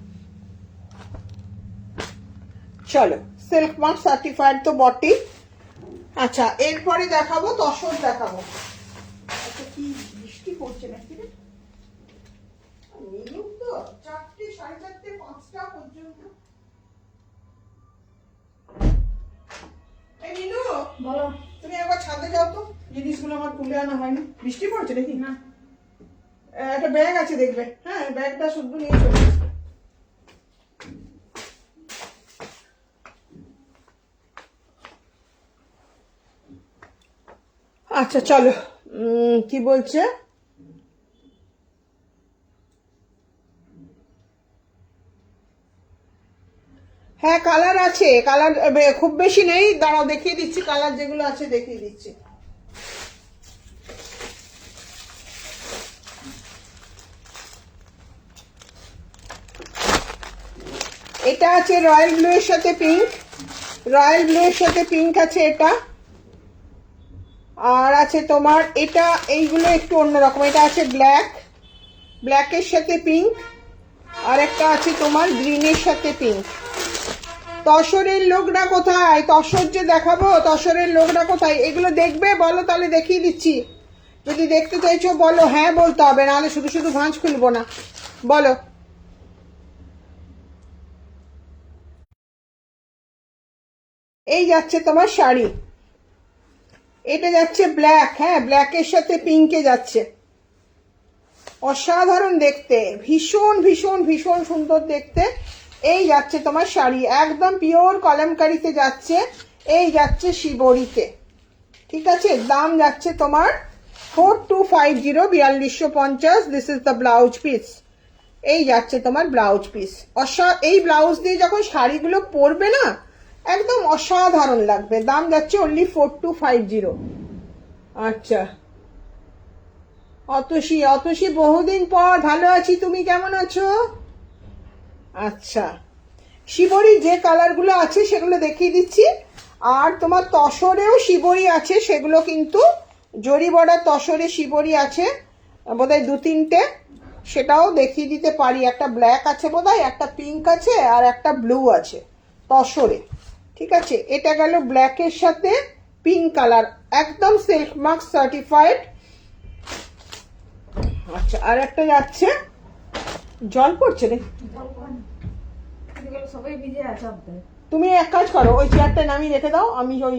চলো, সিল্ক মার্ক সার্টিফাইড তো বটেই। আচ্ছা, এরপরে দেখাবো তসর দেখাবো। আচ্ছা, কি বৃষ্টি পড়ছে নাকি রে? মিনিট তো 4টে, 4:30, 5টা পর্যন্ত। এই মিনু, বলো। তুমি একবার ছাদে যাও তো, জিনিসগুলো আমার তুলে আনা হয়নি। বৃষ্টি পড়ছে নাকি? না, একটা ব্যাগ আছে দেখবে, হ্যাঁ ব্যাগটা শুধু নিয়ে চলে আসবে। আচ্ছা চলো, কি বলছে? হ্যাঁ কালার আছে, কালার খুব বেশি নেই, দাঁড়াও দেখিয়ে দিচ্ছি। কালার যেগুলো আছে দেখিয়ে দিচ্ছি। এটা আছে রয়্যাল ব্লু এর সাথে পিঙ্ক, রয়্যাল ব্লু এর সাথে পিঙ্ক আছে এটা। আর আছে তোমার এটা, এইগুলো একটু অন্যরকম। এটা আছে ব্ল্যাক, ব্ল্যাকের সাথে পিঙ্ক। আর একটা আছে তোমার গ্রিনের সাথে পিঙ্ক। তসরের লোকটা কোথায়? তসর যে দেখাবো, তসরের লোকটা কোথায়? এগুলো দেখবে বলো, তাহলে দেখিয়ে দিচ্ছি। যদি দেখতে চাইছো বলো, হ্যাঁ বলতে হবে, নাহলে শুধু শুধু ভাঁজ খুলবো না। বলো। এই যাচ্ছে তোমার শাড়ি। এটা যাচ্ছে ব্ল্যাক, হ্যাঁ ব্ল্যাকের সাথে পিঙ্কে যাচ্ছে। অসাধারণ দেখতে, ভীষণ ভীষণ ভীষণ সুন্দর দেখতে। এই যাচ্ছে তোমার শাড়ি, একদম পিওর কলমকারিতে যাচ্ছে। এই যাচ্ছে শিবরিতে, ঠিক আছে। দাম যাচ্ছে তোমার 4250, 4250। This is the blouse piece. এই যাচ্ছে তোমার ব্লাউজ পিস। এই ব্লাউজ দিয়ে যখন শাড়িগুলো পরবে না, একদম অসাধারণ লাগবে। দাম যাচ্ছে অনলি 4250। আচ্ছা, অতসী, অতসী বহুদিন পর, ভালো আছি, তুমি কেমন আছো? আচ্ছা, শিবরি যে কালারগুলো আছে সেগুলো দেখিয়ে দিচ্ছি। আর তোমার তসরেও শিবরি আছে, সেগুলো কিন্তু জরি বর্ডার তসরে শিবরি আছে বোধহয় 2-3টে, সেটাও দেখিয়ে দিতে পারি। একটা ব্ল্যাক আছে বোধহয়, একটা পিঙ্ক আছে, আর একটা ব্লু আছে তসরে, ঠিক আছে। এটা গেল ব্ল্যাকের সাথে পিঙ্ক কালার, একদম সিল্ক মার্ক সার্টিফাইড। আচ্ছা, আর একটা যাচ্ছে, জল পড়ছে রে, সবাই ভিজে আছে আপনার। তুমি এক কাজ করো, ওই চেয়ারটা নামিয়ে রেখে দাও, আমি ওই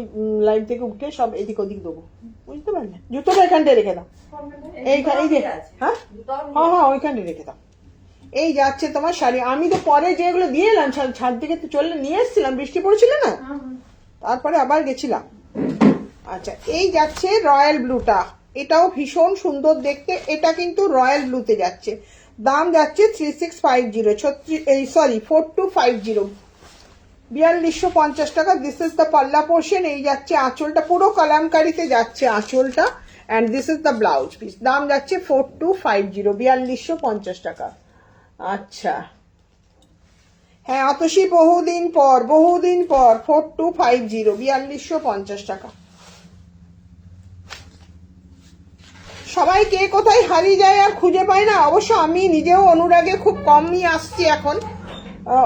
লাইভ থেকে উঠে সব এদিক ওদিক দেবো, বুঝতে পারলে? জুতোটা এখানটায় রেখে দাও, এইখানে, এই যে, হ্যাঁ হ্যাঁ হ্যাঁ ওইখানটায় রেখে দাও। এই যাচ্ছে তোমার শাড়ি। আমি তো পরে যেগুলো দিয়ে এলাম, ছাদ থেকে তো চলে নিয়ে এসেছিলাম, বৃষ্টি পড়ছিল না, তারপরে আবার গেছিলাম। আচ্ছা, এই যাচ্ছে রয়্যাল ব্লুটা, এটাও ভীষণ সুন্দর দেখতে। এটা কিন্তু রয়্যাল ব্লুতে যাচ্ছে। দাম যাচ্ছে 3650, 4250, 4250 টাকা। দিস ইজ দ্য পাল্লা পোর্শন। এই যাচ্ছে আঁচলটা, পুরো কলামকারিতে যাচ্ছে আঁচলটা। And this is the blouse piece. দাম যাচ্ছে 4250, 4250 টাকা। আচ্ছা, হ্যাঁ অতসী বহুদিন পর, বহুদিন পর, 4250, 4250 টাকা। সবাই কে কোথায় হারিয়ে যায় আর খুঁজে পায় না। অবশ্য আমি নিজেও অনুরাগে খুব কমই আসছি এখন।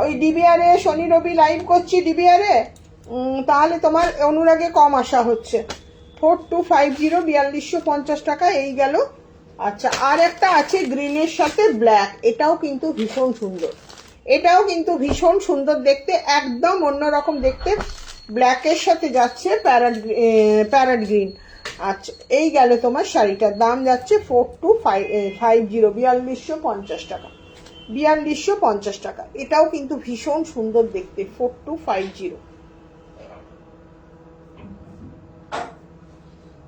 ওই ডিবিআরে শনি রবি লাইভ করছি ডিবিআরে, তাহলে তোমার অনুরাগে কম আসা হচ্ছে। 4250, 4250 টাকা। এই গেল। আচ্ছা, আর একটা আছে গ্রিনের সাথে ব্ল্যাক, এটাও কিন্তু ভীষণ সুন্দর, এটাও কিন্তু ভীষণ সুন্দর দেখতে, একদম অন্যরকম দেখতে। ব্ল্যাকের সাথে যাচ্ছে প্যারট গ্রিন। আচ্ছা, এই গেল তোমার শাড়িটার। দাম যাচ্ছে 4250, 4250 টাকা, 4250 টাকা। এটাও কিন্তু ভীষণ সুন্দর দেখতে, 4250।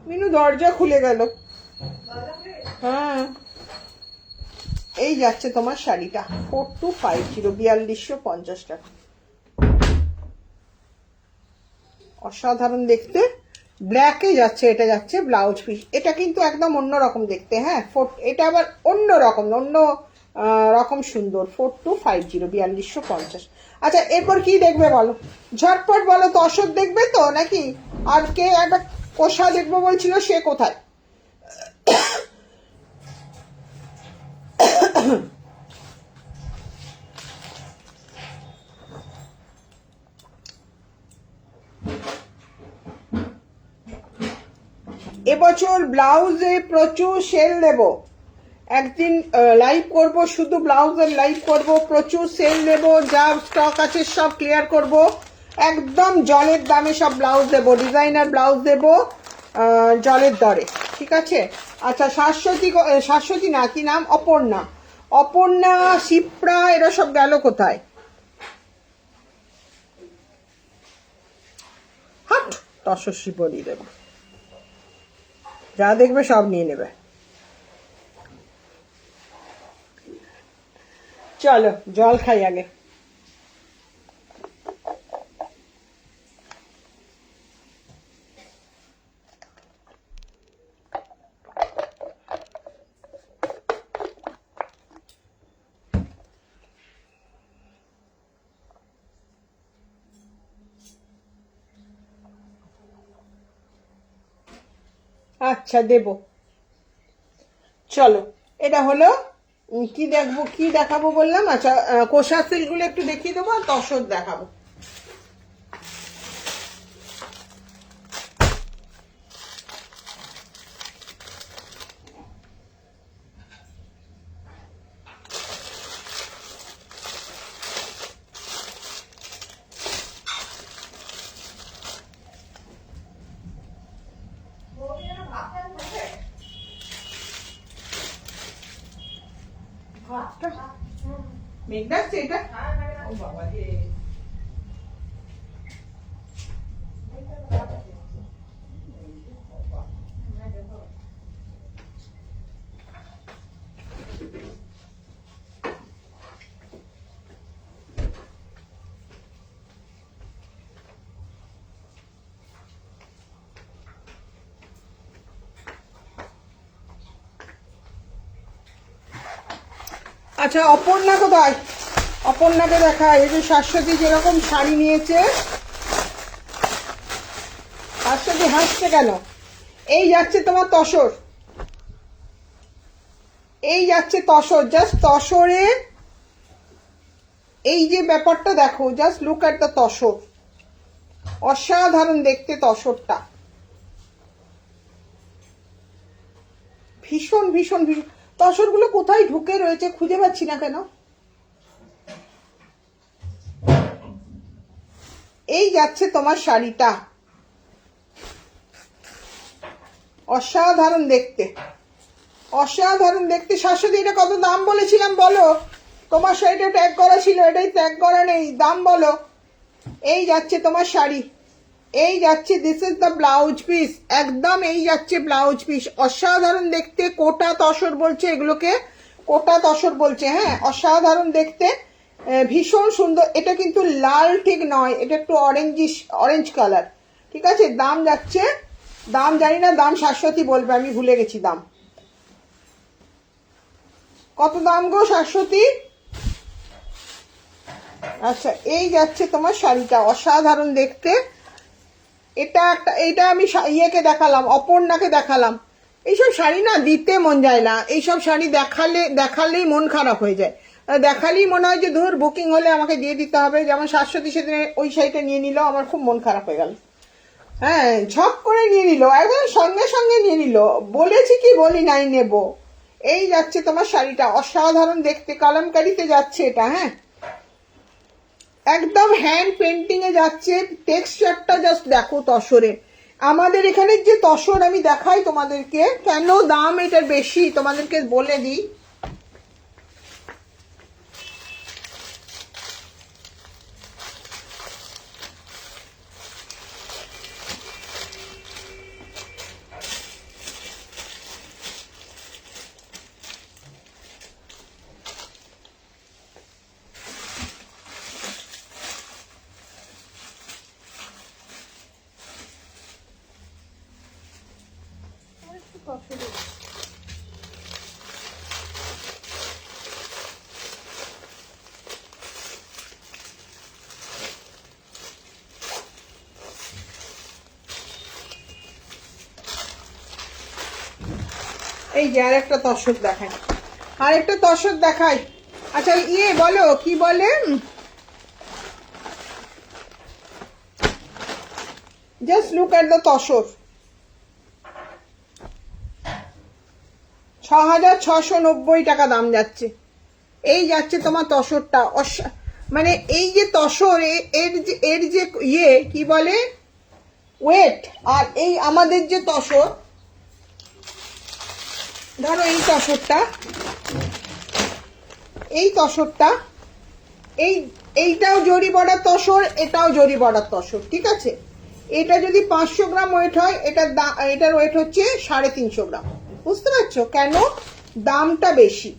মিনু দরজা খুলে গেল। হ্যাঁ, এই যাচ্ছে তোমার শাড়িটা, 4250, 4250 টাকা। অসাধারণ দেখতে, ব্ল্যাকে যাচ্ছে, এটা যাচ্ছে ব্লাউজ পিস। এটা কিন্তু একদম অন্যরকম দেখতে, হ্যাঁ। এটা আবার অন্য রকম, অন্য রকম সুন্দর। 4250, 4250। আচ্ছা, এরপর কি দেখবে বলো, ঝটপট বলো। তসর দেখবে তো নাকি? আর কে একটা কোষা দেখবো বলছিল, সে কোথায়? এবছর ব্লাউজে প্রচুর সেল দেব। একদিন লাইভ করব, শুধু ব্লাউজের লাইভ করব, প্রচুর সেল দেব, যা স্টক আছে সব ক্লিয়ার করব। একদম জলের দামে সব ব্লাউজ দেব, ডিজাইনার ব্লাউজ দেব জলের দরে, ঠিক আছে? আচ্ছা, শাশ্বতী না, কি নাম, অপর্ণা, অপর্ণা, শিপ্রা, এরা সব গেল কোথায়? হাট, তশস্বী পরিয়ে দেব, যা দেখবে সব নিয়ে নেবে। চলো জল খাই আগে। আচ্ছা দেব, চলো। এটা হলো কি দেখবো, কি দেখাবো বললাম? আচ্ছা, কোষা সিল্কগুলো একটু দেখিয়ে দেবো, আর তসর দেখাবো। মেঘনা এটা, ও বাবা রে। আচ্ছা, অপর্ণা কোথায়? অপর্ণাকে দেখা। এই যে শাশ্বতী যেরকম শাড়ি নিয়েছে, শাশ্বতী হাসছে কেন? এই যাচ্ছে তোমার তসর, এই যাচ্ছে তসর, জাস্ট তসরে এই যে ব্যাপারটা দেখো, just look at the tussar, অসাধারণ দেখতে তসরটা, ভীষণ ভীষণ ভীষণ। তসরগুলো কোথায় ঢুকে রয়েছে খুঁজে পাচ্ছি না কেন। এই যাচ্ছে তোমার শাড়িটা, অসাধারণ দেখতে, অসাধারণ দেখতে। শাশ্বতী, এটা কত দাম বলেছিলাম বলো? তোমার শাড়িটা ট্যাগ করা ছিল, এটাই ট্যাগ করা নেই, দাম বলো। এই যাচ্ছে তোমার শাড়ি, এই যাচ্ছে, this is the blouse piece, একদম এই যাচ্ছে ব্লাউজ পিস, অসাধারণ দেখতে। কোটা তসর বলছে এগুলোকে, কোটা তসর বলছে, হ্যাঁ। অসাধারণ দেখতে, ভীষণ সুন্দর। এটা কিন্তু লাল ঠিক নয়, এটা একটু অরেঞ্জ কালার, ঠিক আছে? দাম যাচ্ছে, দাম জানি না, দাম শাশ্বতী বলবে, আমি ভুলে গেছি দাম। কত দাম গো শাশ্বতী? আচ্ছা, এই যাচ্ছে তোমার শাড়িটা, অসাধারণ দেখতে। এটা একটা, এটা আমি ইয়েকে দেখালাম, অপর্ণাকে দেখালাম। এইসব শাড়ি না দিতে মন যায় না, এইসব শাড়ি দেখালেই মন খারাপ হয়ে যায়। দেখালেই মনে হয় যে ধর বুকিং হলে আমাকে দিয়ে দিতে হবে। যেমন শাশ্বতী সেদিন ওই শাড়িটা নিয়ে নিল, আমার খুব মন খারাপ হয়ে গেল। হ্যাঁ, ঝপ করে নিয়ে নিল, একদম সঙ্গে সঙ্গে নিয়ে নিল, বলেছি কি বলি নাই নেব। এই যাচ্ছে তোমার শাড়িটা, অসাধারণ দেখতে, কালামকারিতে যাচ্ছে এটা, হ্যাঁ, একদম হ্যান্ড পেন্টিং এ যাচ্ছে। টেক্সচারটা জাস্ট দেখো তসরে। আমাদের এখানে যে তসর আমি দেখাই তোমাদেরকে, কেন দাম এটার বেশি তোমাদেরকে বলে দিই। এই যে আরেকটা তসর দেখাই, আরেকটা তসর দেখাই। আচ্ছা ইয়ে বলো কি বলে, just look at the tussar. 6,690 টাকা দাম যাচ্ছে। এই যাচ্ছে তোমার তসরটা, মানে এই যে তসর, এর যে ইয়ে কি বলে ওয়েট, আর এই আমাদের যে তসর, ধরো এই তসরটা, এই তসরটা, এইটাও জরি বর্ডার তসর, এটাও জরি বর্ডার তসর, ঠিক আছে। এটা যদি 500 গ্রাম ওয়েট হয়, এটার ওয়েট হচ্ছে 350 গ্রাম। বুঝতে পারছো কেন দামটা বেশি?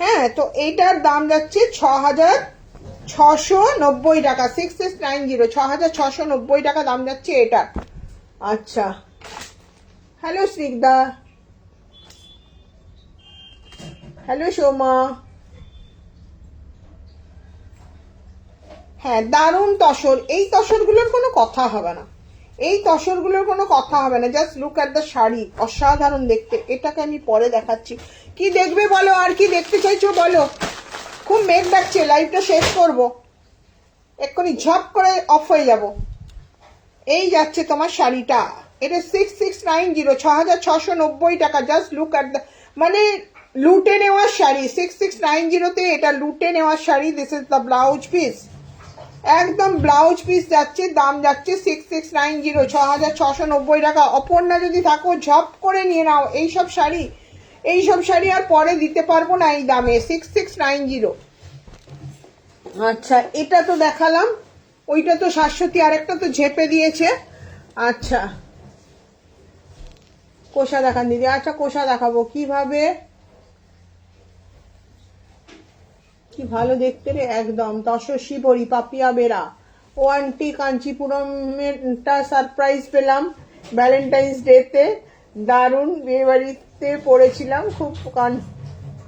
হ্যাঁ, তো এইটার দাম যাচ্ছে 6,690 টাকা, 6690, 6,690 টাকা দাম যাচ্ছে এটা। আচ্ছা, হ্যালো স্নিগ্ধা, হ্যালো সোমা। হ্যাঁ, দারুণ তসর। এই তসরগুলোর কোনো কথা হবে না, এই তসরগুলোর কোনো কথা হবে না। Just look at the sari, অসাধারণ দেখতে। এটাকে আমি পরে দেখাচ্ছি। কি দেখবে বলো, আর কি দেখতে চাইছো বলো? খুব মেঘ ডাকছে, লাইভটা শেষ করব, এক্ষুনি ঝপ করে অফ হয়ে যাব। এই যাচ্ছে তোমার শাড়িটা, এটা 6690, 6,690 টাকা। জাস্ট লুক অ্যাট দ্য, মানে লুটে নেওয়ার শাড়ি। 6690-তে এটা লুটে নেওয়ার sari. This is the blouse piece, একদম ব্লাউজ পিস যাচ্ছে, দাম যাচ্ছে 6690, 6,690 টাকা। অপর্ণা যদি থাকো ঝপ করে নিয়ে নাও এইসব শাড়ি, এইসব শাড়ি আর পরে দিতে পারবো না এই দামে। 6690। আচ্ছা, এটা তো দেখালাম, ওইটা তো শাশ্বতী, আরেকটা তো ঝেপে দিয়েছে। আচ্ছা, কোষা দেখান দিদি। আচ্ছা, কোষা দেখাবো কিভাবে, কি ভালো দেখতে রে, একদম তসর শিবরি পাপিয়া বেরা। ও আন্টি, কাঞ্চিপুরমেরটা সারপ্রাইজ পেলাম ভ্যালেন্টাইন্স ডেতে, দারুণ, বিয়ে বাড়িতে পরেছিলাম, খুব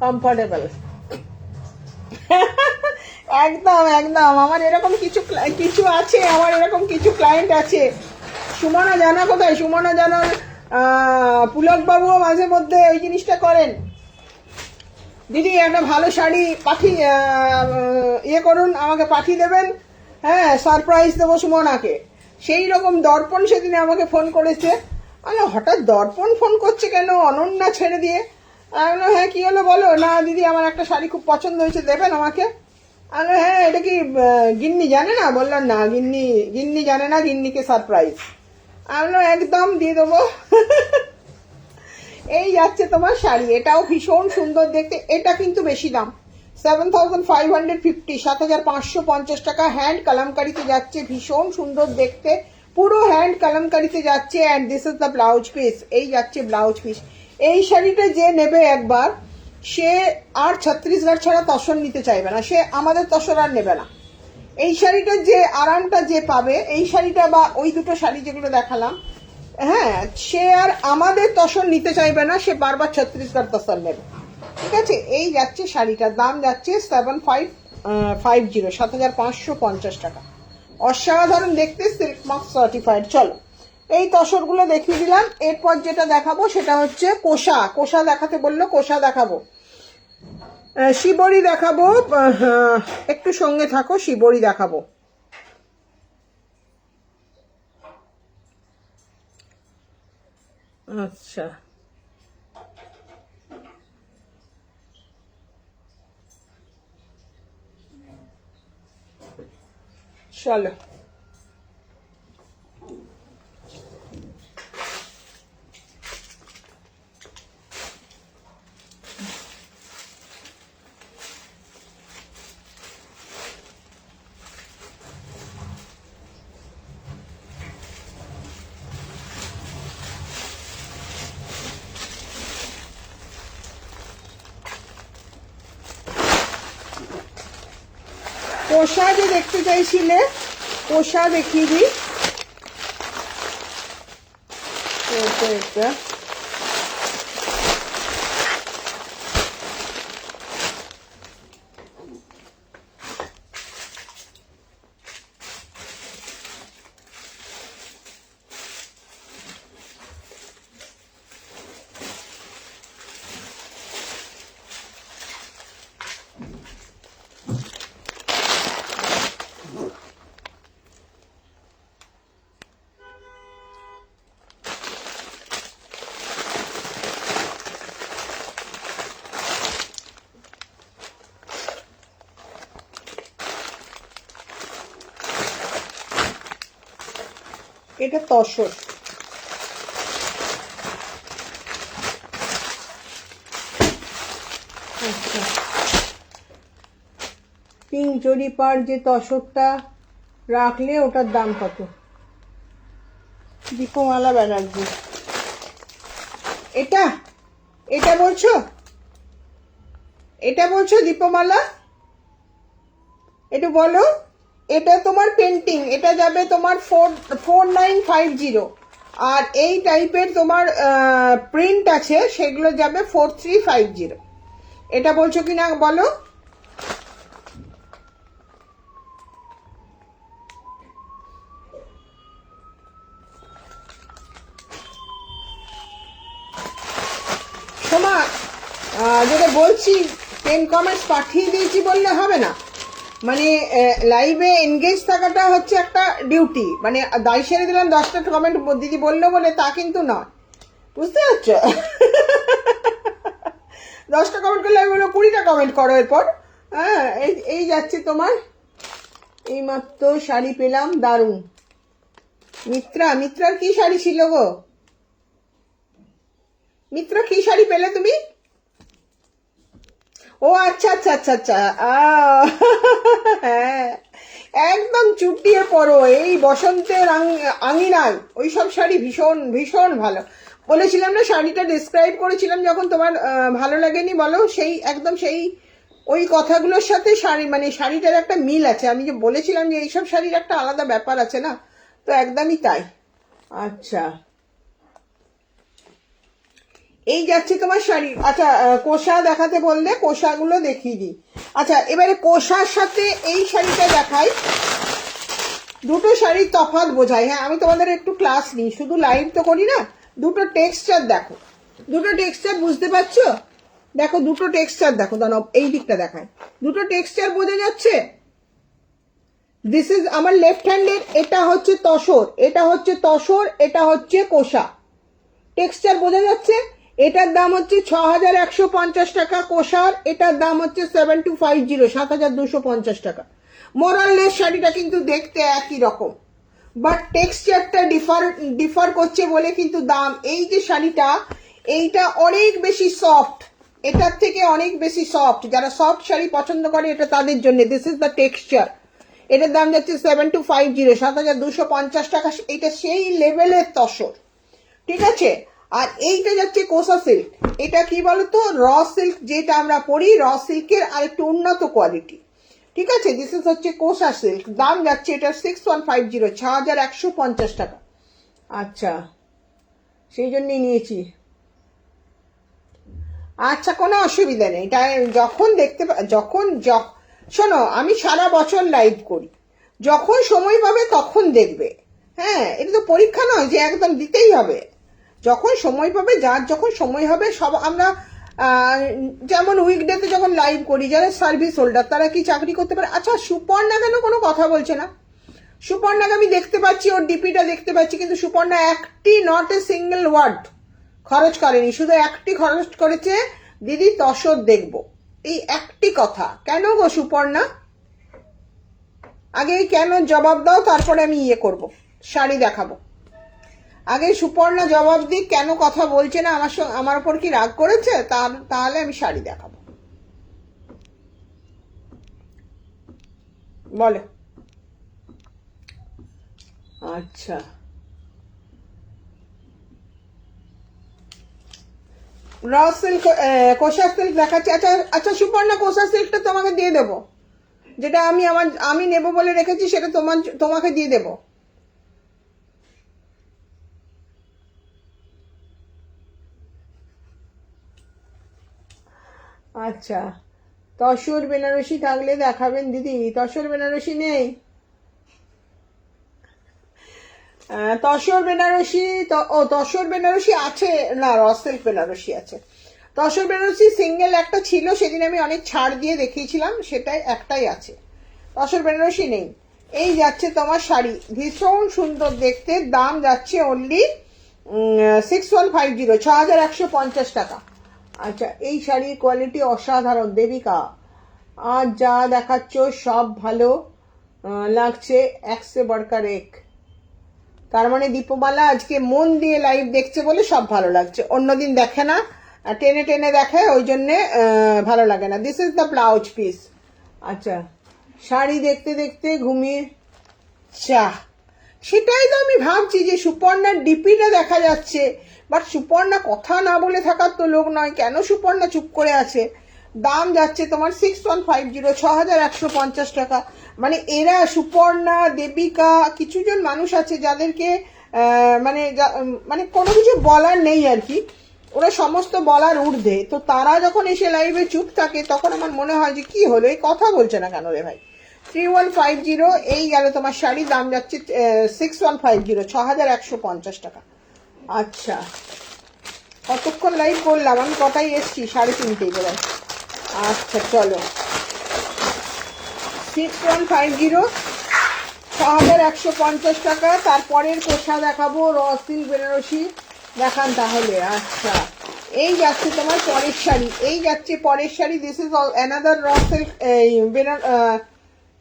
কমফোর্টেবল। একদম একদম, আমার এরকম কিছু আছে, আমার এরকম কিছু ক্লায়েন্ট আছে। সুমনা জানা কোথায়? সুমনা জানার পুলক বাবুও মাঝে মধ্যে ওই জিনিসটা করেন। দিদি একটা ভালো শাড়ি ইয়ে করুন, আমাকে পাঠিয়ে দেবেন, হ্যাঁ সারপ্রাইজ দেবো সুমনাকে। সেই রকম দর্পণ সেদিনে আমাকে ফোন করেছে। আমি হঠাৎ দর্পণ ফোন করছে কেন, অনন্যা ছেড়ে দিয়ে। আমি হ্যাঁ কি হলো বলো। না দিদি, আমার একটা শাড়ি খুব পছন্দ হয়েছে, দেবেন আমাকে? আমি হ্যাঁ, এটা কি গিন্নি জানে না? বললাম না, গিন্নি জানে না, গিন্নিকে সারপ্রাইজ। আমি একদম দিয়ে দেবো। এই যাচ্ছে তোমার শাড়ি, এটাও ভীষণ সুন্দর দেখতে। এটা কিন্তু বেশি দাম, 7,550, 7,550 টাকা। হ্যান্ড কালামকারিতে যাচ্ছে, ভীষণ সুন্দর দেখতে, পুরো হ্যান্ড কালামকারিতে যাচ্ছে। And this is the blouse piece. এই যাচ্ছে ব্লাউজ পিস। এই শাড়িটা যে নেবে একবার, সে আর ছত্রিশগড় ছাড়া তসর নিতে চাইবে না, সে আমাদের তসর আর নেবে না। এই শাড়িটার যে আরামটা যে পাবে, এই শাড়িটা বা ওই দুটো শাড়ি যেগুলো দেখালাম, হ্যাঁ, সে আর আমাদের তসর নিতে চাইবে না, সে বারবার ছত্রিশগড় তসর নেবে। ঠিক আছে, এই যাচ্ছে শাড়িটার দাম যাচ্ছে 7,550, 7,550 টাকা। অসাধারণ দেখতে, সিল্ক মার্ক সার্টিফাইড। চলো, এই তসরগুলো দেখিয়ে দিলাম। এরপর যেটা দেখাবো সেটা হচ্ছে কোষা। কোষা দেখাতে বললো, কোষা দেখাবো। শিবরি দেখাবো, একটু সঙ্গে থাকো, শিবরি দেখাবো। আচ্ছা, চলো। কোষা যে দেখতে চাইছিলে, কোষা দেখিয়ে দিই। এটা তসর। আচ্ছা, পিঙ্ক জরিপার যে তসরটা রাখলে ওটার দাম কত? দীপমালা ব্যানার্জি, এটা এটা বলছো? এটা বলছো দীপমালা? একটু বলো। এটা তোমার পেন্টিং, এটা যাবে তোমার 4950, আর এই টাইপের তোমার প্রিন্ট আছে সেগুলো যাবে 4350। এটা বলছো কিনা বলো। সোমা, যেটা বলছি 10 কমেন্টস পাঠিয়ে দিয়েছি বললে হবে না। মানে লাইভে এনগেজ থাকাটা হচ্ছে একটা ডিউটি, মানে দায় সেরে দিলাম 10টা কমেন্ট দিদি বললো বলে তা কিন্তু নয়, বুঝতে পারছো? 10টা কমেন্ট করলে আমি বলবো 20টা কমেন্ট করো এরপর। হ্যাঁ, এই যাচ্ছে তোমার, এই মাত্র শাড়ি পেলাম, দারুণ। মিত্রার কি শাড়ি ছিল গো? মিত্রা কি শাড়ি পেলে তুমি? ও আচ্ছা আচ্ছা আচ্ছা আচ্ছা, হ্যাঁ, একদম চুটিয়ে পড়ো এই বসন্তের আঙিনায় ওইসব শাড়ি ভীষণ ভীষণ ভালো। বলেছিলাম না, শাড়িটা ডিসক্রাইব করেছিলাম যখন, তোমার ভালো লাগেনি বলো? সেই একদম সেই ওই কথাগুলোর সাথে শাড়ি, মানে শাড়িটার একটা মিল আছে। আমি যে বলেছিলাম যে এইসব শাড়ির একটা আলাদা ব্যাপার আছে না, তো একদমই তাই। আচ্ছা, এই যাচ্ছে তোমার শাড়ি। আচ্ছা, কোষা দেখাতে বললে, কোষাগুলো দেখিয়ে দিই। আচ্ছা, এবারে কোষার সাথে এই শাড়িটা দেখাই, দুটো শাড়ির তফাৎ বোঝাই। হ্যাঁ, আমি তোমাদের একটু ক্লাস নিই, শুধু লাইভ তো করি না। দুটো টেক্সচার দেখো, দুটো টেক্সচার বুঝতে পারছো? দেখো দুটো টেক্সচার দেখো, দাঁড়াও এই দিকটা দেখায়। দুটো টেক্সচার বোঝা যাচ্ছে? দিস ইজ আমার লেফট হ্যান্ডের, এটা হচ্ছে তসর, এটা হচ্ছে তসর, এটা হচ্ছে কোষা। টেক্সচার বোঝা যাচ্ছে? এটার দাম হচ্ছে 6150 টাকা কোষার, এটার দাম হচ্ছে 7250, 7250 টাকা। মোরাললেস শাড়িটা কিন্তু দেখতে একই রকম, বাট টেক্সচারটা ডিফার করছে বলে কিন্তু দাম। এই যে শাড়িটা, এইটা অনেক বেশি সফট, এটার থেকে অনেক বেশি সফট। যারা সফট শাড়ি পছন্দ করে এটা তাদের জন্য। This is the texture. এটার দাম যাচ্ছে 7250, 7250 টাকা। এটা সেই লেভেলের তসর, ঠিক আছে? আর এইটা যাচ্ছে কোষা সিল্ক। এটা কি বলতো, র সিল্ক যেটা আমরা পরি, র সিল্কের আর একটু উন্নত কোয়ালিটি, ঠিক আছে? দিস ইজ হচ্ছে কোষা সিল্ক। দাম যাচ্ছে এটা 6150, 6150 টাকা। আচ্ছা, সেই জন্যই নিয়েছি। আচ্ছা, কোনো অসুবিধা নেই। তাই যখন দেখতে শোনো, আমি সারা বছর লাইভ করি, যখন সময় পাবে তখন দেখবে। হ্যাঁ, এটা তো পরীক্ষা নয় যে একদম দিতেই হবে। যখন সময় পাবে, যার যখন সময় হবে, সব আমরা যেমন উইকডেতে যখন লাইভ করি, যারা সার্ভিস হোল্ডার তারা কি চাকরি করতে পারে? আচ্ছা, সুপর্ণা কেন কোনো কথা বলছে না? সুপর্ণাকে আমি দেখতে পাচ্ছি, ওর ডিপিটা দেখতে পাচ্ছি, কিন্তু সুপর্ণা একটি নট এ সিঙ্গেল ওয়ার্ড খরচ করেনি, শুধু একটি খরচ করেছে, দিদি তসর দেখবো, এই একটি কথা। কেন গো সুপর্ণা? আগে কেন জবাব দাও, তারপরে আমি করব, শাড়ি দেখাবো। আগে সুপর্ণা জবাব দিক, কেন কথা বলছে না আমার সঙ্গে? আমার উপর কি রাগ করেছে? তাহলে আমি শাড়ি দেখাবো, বলে। আচ্ছা, র সিল্ক, কোষা সিল্ক দেখাচ্ছি। আচ্ছা আচ্ছা সুপর্ণা, কোষা সিল্কটা তোমাকে দিয়ে দেবো, যেটা আমি নেব বলে রেখেছি, সেটা তোমাকে দিয়ে দেবো। আচ্ছা, তসর বেনারসি থাকলে দেখাবেন দিদি। তসর বেনারসি নেই। তসর বেনারসি, তসর বেনারসি আছে না, র সিল্ক বেনারসি আছে। তসর বেনারসি সিঙ্গেল একটা ছিল, সেদিন আমি অনেক ছাড় দিয়ে দেখিয়েছিলাম, সেটাই একটাই আছে। তসর বেনারসি নেই। এই যাচ্ছে তোমার শাড়ি, ভীষণ সুন্দর দেখতে, দাম যাচ্ছে অনলি 6150, 6150 টাকা। আচ্ছা, এই শাড়ির কোয়ালিটি অসাধারণ দেবিকা, আর যা দেখাচ্ছ সব ভালো লাগছে, এক সে বড়কার এক। তার মানে দীপমালা আজকে মন দিয়ে লাইভ দেখছে বলে সব ভালো লাগছে, অন্যদিন দেখে না, টেনে টেনে দেখে, ওই জন্যে ভালো লাগে না। This is the blouse piece. আচ্ছা, শাড়ি দেখতে দেখতে ঘুমিয়ে সেটাই তো আমি ভাবছি যে সুপর্ণার ডিপিটা দেখা যাচ্ছে, বাট সুপর্ণা কথা না বলে থাকার তো লোক নয়, কেন সুপর্ণা চুপ করে আছে? দাম যাচ্ছে তোমার 6150, 6150 টাকা। মানে এরা সুপর্ণা, দেবিকা, কিছুজন মানুষ আছে যাদেরকে মানে মানে কোনো কিছু বলার নেই আর কি, ওরা সমস্ত বলার ঊর্ধ্বে। তো তারা যখন এসে লাইভে চুপ থাকে তখন আমার মনে হয় যে কি হলো, এই কথা বলছে না কেন রে ভাই। 3150 এই গেল তোমার শাড়ি, দাম যাচ্ছে 6150, 6150 টাকা। আচ্ছা, কতক্ষণ লাইভ করলাম আমি? কটাই এসছি? 3:30 করে। আচ্ছা চলো, 6150, 6150 টাকা। তারপরের কোষা দেখাবো, র সিল্ক বেনারসি দেখান তাহলে। আচ্ছা, এই যাচ্ছে তোমার পরের শাড়ি, এই যাচ্ছে পরের sari. This is another raw silk,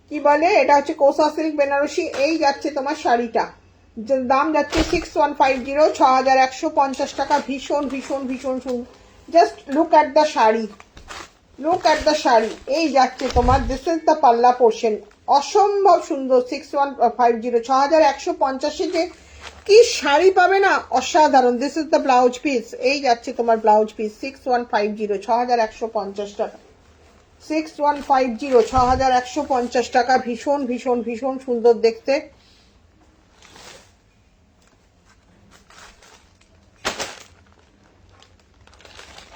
কি বলে এটা, হচ্ছে কোসা সিল্ক বেনারসি। এই যাচ্ছে তোমার শাড়িটা, দাম যাচ্ছে 6150, 6150 টাকা। ভীষণ ভীষণ ভীষণ সুন্দর। Just look at the sari, look at the sari. এই যাচ্ছে তোমার, দিস ইজ দ্য পাল্লা পোর্শন, অসম্ভব সুন্দর। 6150, 6150 যে কি শাড়ি পাবে না, অসাধারণ। This is the blouse piece, এই যাচ্ছে তোমার ব্লাউজ পিস 6150, 6150 টাকা। 6150, 6150 টাকা। ভীষণ ভীষণ ভীষণ সুন্দর দেখতে।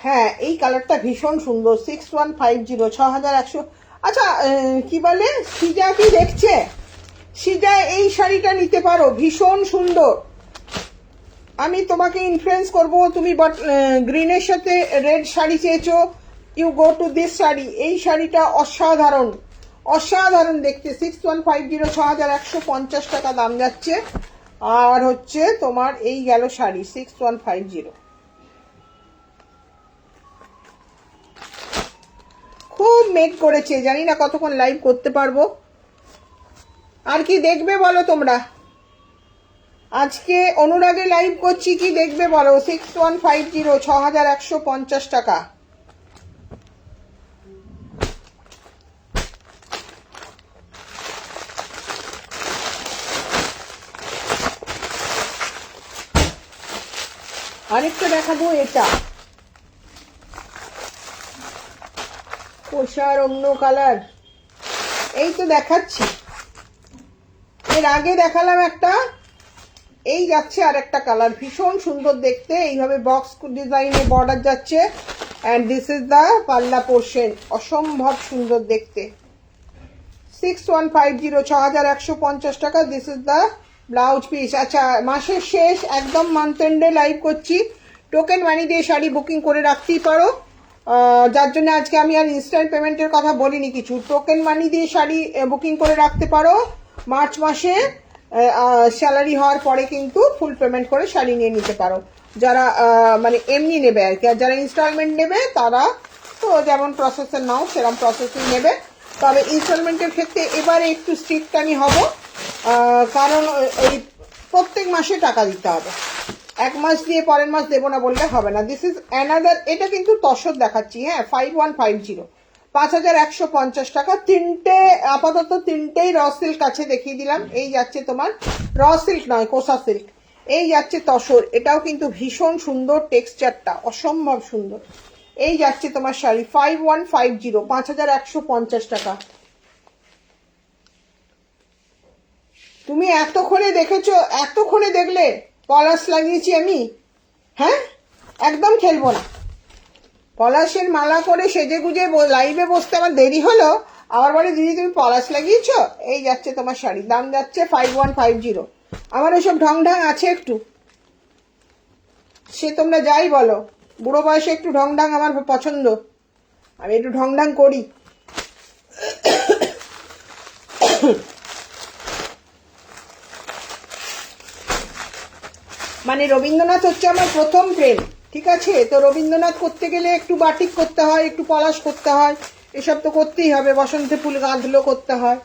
হ্যাঁ, এই কালারটা ভীষণ সুন্দর, 6150, 6100। আচ্ছা, কি বলে, সিজা কি দেখছে? সিজা এই শাড়িটা নিতে পারো, ভীষণ সুন্দর। আমি তোমাকে ইনফ্লুয়েন্স করব, তুমি গ্রিনের সাথে রেড শাড়ি চেয়েছো, you go to this sari. এই শাড়িটা অসাধারণ, অসাধারণ দেখতে। 6150, 6150 টাকা দাম যাচ্ছে। আর হচ্ছে তোমার এই গেল শাড়ি 6150। খুব মেক করেছে, জানি না কতক্ষণ লাইভ করতে পারবো। আর কি দেখবে বলো তোমরা? আজকে অনুরাগে লাইভ করছি, কি দেখবে বলো? 6150, 6150 টাকা। আরেকটা দেখাবো, এটা কোষার অন্য কালার, এই তো দেখাচ্ছি। এর আগে দেখালাম একটা, এই যাচ্ছে আর একটা কালার, ভীষণ সুন্দর দেখতে। এইভাবে বক্স ডিজাইনে বর্ডার যাচ্ছে, অ্যান্ড দিস ইজ দ্য পাল্লা পোর্শন, অসম্ভব সুন্দর দেখতে। 6150, 6150 টাকা। This is the blouse piece. আচ্ছা, মাসের শেষ, একদম মান্থ এন্ডে লাইভ করছি। টোকেন মানি দিয়ে শাড়ি বুকিং করে রাখতেই পারো, যার জন্য আজকে আমি আর ইনস্ট্যান্ট পেমেন্টের কথা বলিনি কিছু। টোকেন মানি দিয়ে শাড়ি বুকিং করে রাখতে পারো। মার্চ মাসে স্যালারি হওয়ার পরে কিন্তু ফুল পেমেন্ট করে শাড়ি নিয়ে নিতে পারো, যারা মানে এমনি নেবে আর কি। আর যারা ইনস্টলমেন্ট নেবে তারা তো যেমন প্রসেসর নাও সেরকম প্রসেসিং নেবে। তবে ইনস্টলমেন্টের ক্ষেত্রে এবারে একটু স্ট্রিক্ট আমি হব, কারণ এই প্রত্যেক মাসে টাকা দিতে হবে, এক মাস দিয়ে পরের মাস দেবো না বললে হবে না। দিস ইজ অ্যানাদার, এটা কিন্তু তসর দেখাচ্ছি, হ্যাঁ, 5150, 5150 টাকা। তিনটে আপাতত, তিনটেই র সিল্ক আছে, দেখিয়ে দিলাম। এই যাচ্ছে তোমার র সিল্ক নয়, কোসা সিল্ক। এই যাচ্ছে তসর, এটাও কিন্তু ভীষণ সুন্দর, টেক্সচারটা অসম্ভব সুন্দর। এই যাচ্ছে তোমার শাড়ি 5150, 5150 টাকা। তুমি এতক্ষণে দেখেছো, এতক্ষণে দেখলে পলাশ লাগিয়েছি আমি? হ্যাঁ, একদম খেলবো না। পলাশের মালা করে সেজে গুজে লাইভে বসতে আমার দেরি হলো, আমার বলে দিদি তুমি পলাশ লাগিয়েছ। এই যাচ্ছে তোমার শাড়ি, দাম যাচ্ছে 5150। আমার ওইসব ঢং ঢং আছে একটু, সে তোমরা যাই বলো, বুড়ো বয়সে একটু ঢং ঢং আমার পছন্দ, আমি একটু ঢং ঢং করি। মানে রবীন্দ্রনাথ হচ্ছে আমার প্রথম প্রেম, ঠিক আছে? তো রবীন্দ্রনাথ করতে গেলে একটু বাটিক করতে হয়, একটু পলাশ করতে হয়, এসব তো করতেই হবে। বসন্তে ফুল গাঁথলো করতে হয়।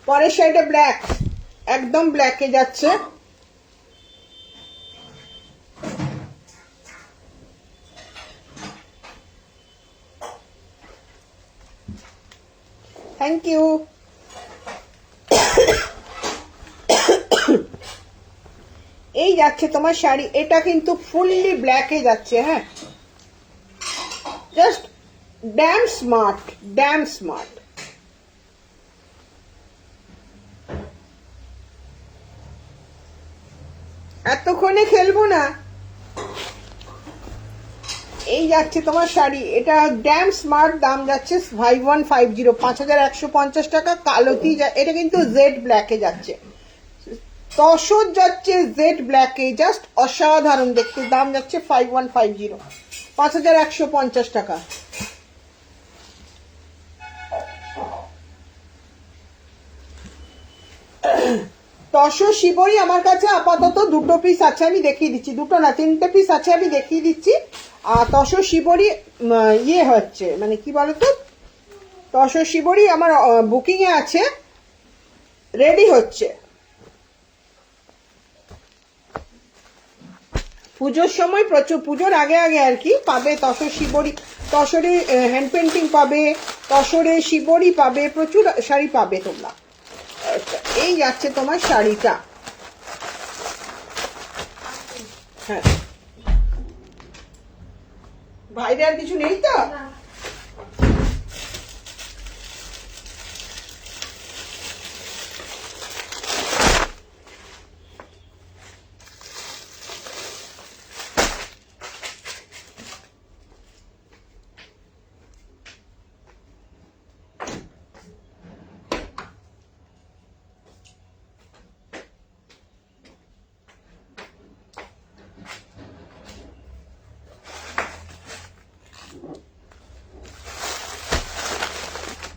পরের সাইডে ব্ল্যাক, একদম ব্ল্যাকে যাচ্ছে। Thank you. এই যাচ্ছে তোমার শাড়ি, এটা কিন্তু ফুললি ব্ল্যাকে যাচ্ছে। হ্যাঁ, just damn smart, damn smart. এতক্ষণে খেলবো না। এই যাচ্ছে তোমার শাড়ি, এটা ড্যাম স্মার্ট, দাম যাচ্ছে 5150, 5150 টাকা। কালোতি, এটা কিন্তু জেড ব্ল্যাকে যাচ্ছে, তসর যাচ্ছে জেড ব্ল্যাকে, জাস্ট অসাধারণ দেখতে। দাম যাচ্ছে 5150, 5150 টাকা। তসর শিবরি আমার কাছে আপাতত দুটো পিস আছে, আমি দেখিয়ে দিচ্ছি। দুটো না, তিনটে পিস আছে, আমি দেখিয়ে দিচ্ছি। আর তসর শিবরি ইয়ে হচ্ছে, মানে কি বলতো, তসর শিবরি আমার বুকিং এ আছে, রেডি হচ্ছে। পুজোর সময় প্রচুর, পুজোর আগে আগে আর কি পাবে তসর শিবরি, তসরে হ্যান্ড পেন্টিং পাবে, তসরে শিবরি পাবে, প্রচুর শাড়ি পাবে তোমরা। এই যাচ্ছে তোমার শাড়িটা। হ্যাঁ, বাইরে আর কিছু নেই তো?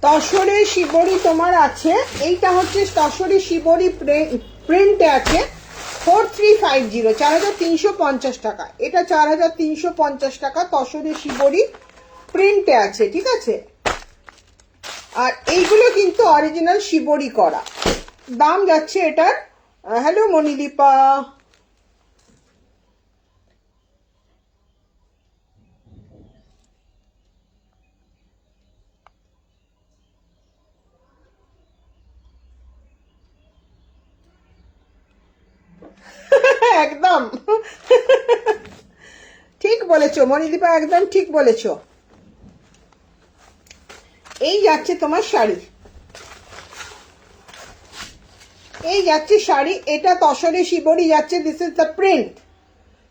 তসরে শিবরি তোমার আছে, এইটা হচ্ছে তসরে শিবরি প্রিন্টে আছে, 4350, 4350 টাকা। এটা 4350 টাকা, তসরে শিবরি প্রিন্টে আছে, ঠিক আছে। আর এইগুলো কিন্তু অরিজিনাল শিবরি করা। দাম যাচ্ছে এটার, হ্যালো মনিদীপা, একদম ঠিক বলেছো মনিদীপা, একদম ঠিক বলেছো। এই যাচ্ছে তোমার শাড়ি, এই যাচ্ছে শাড়ি, এটা তসরে শিবরি যাচ্ছে, দিস ইজ দ্য প্রিন্ট,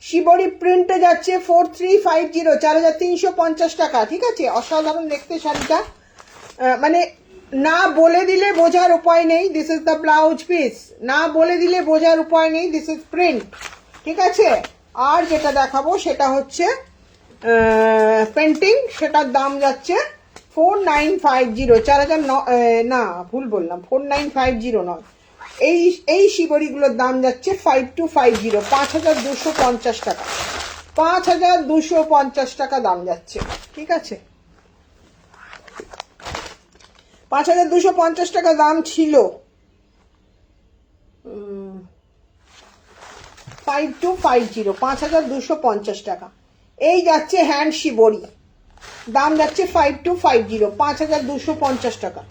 শিবরি প্রিন্টে যাচ্ছে 4350, 4350 টাকা, ঠিক আছে। অসাধারণ দেখতে শাড়িটা, মানে না বলে দিলে বোঝার উপায় নেই, this is the blouse piece, না বলে দিলে বোঝার উপায় নেই, দিস ইজ প্রিন্ট, ঠিক আছে। আর যেটা দেখাবো সেটা হচ্ছে পেন্টিং, সেটার দাম যাচ্ছে 4950, 4000, না ভুল বললাম, 4950 নয়। এই শিবরিগুলোর দাম যাচ্ছে 5250, 5250 টাকা, 5250 টাকা দাম যাচ্ছে, ঠিক আছে। 5250 টাকা দাম ছিল, 5250, 5250 টাকা। এই যাচ্ছে হ্যান্ড শিবরি, দাম যাচ্ছে 5250, 5250 টাকা।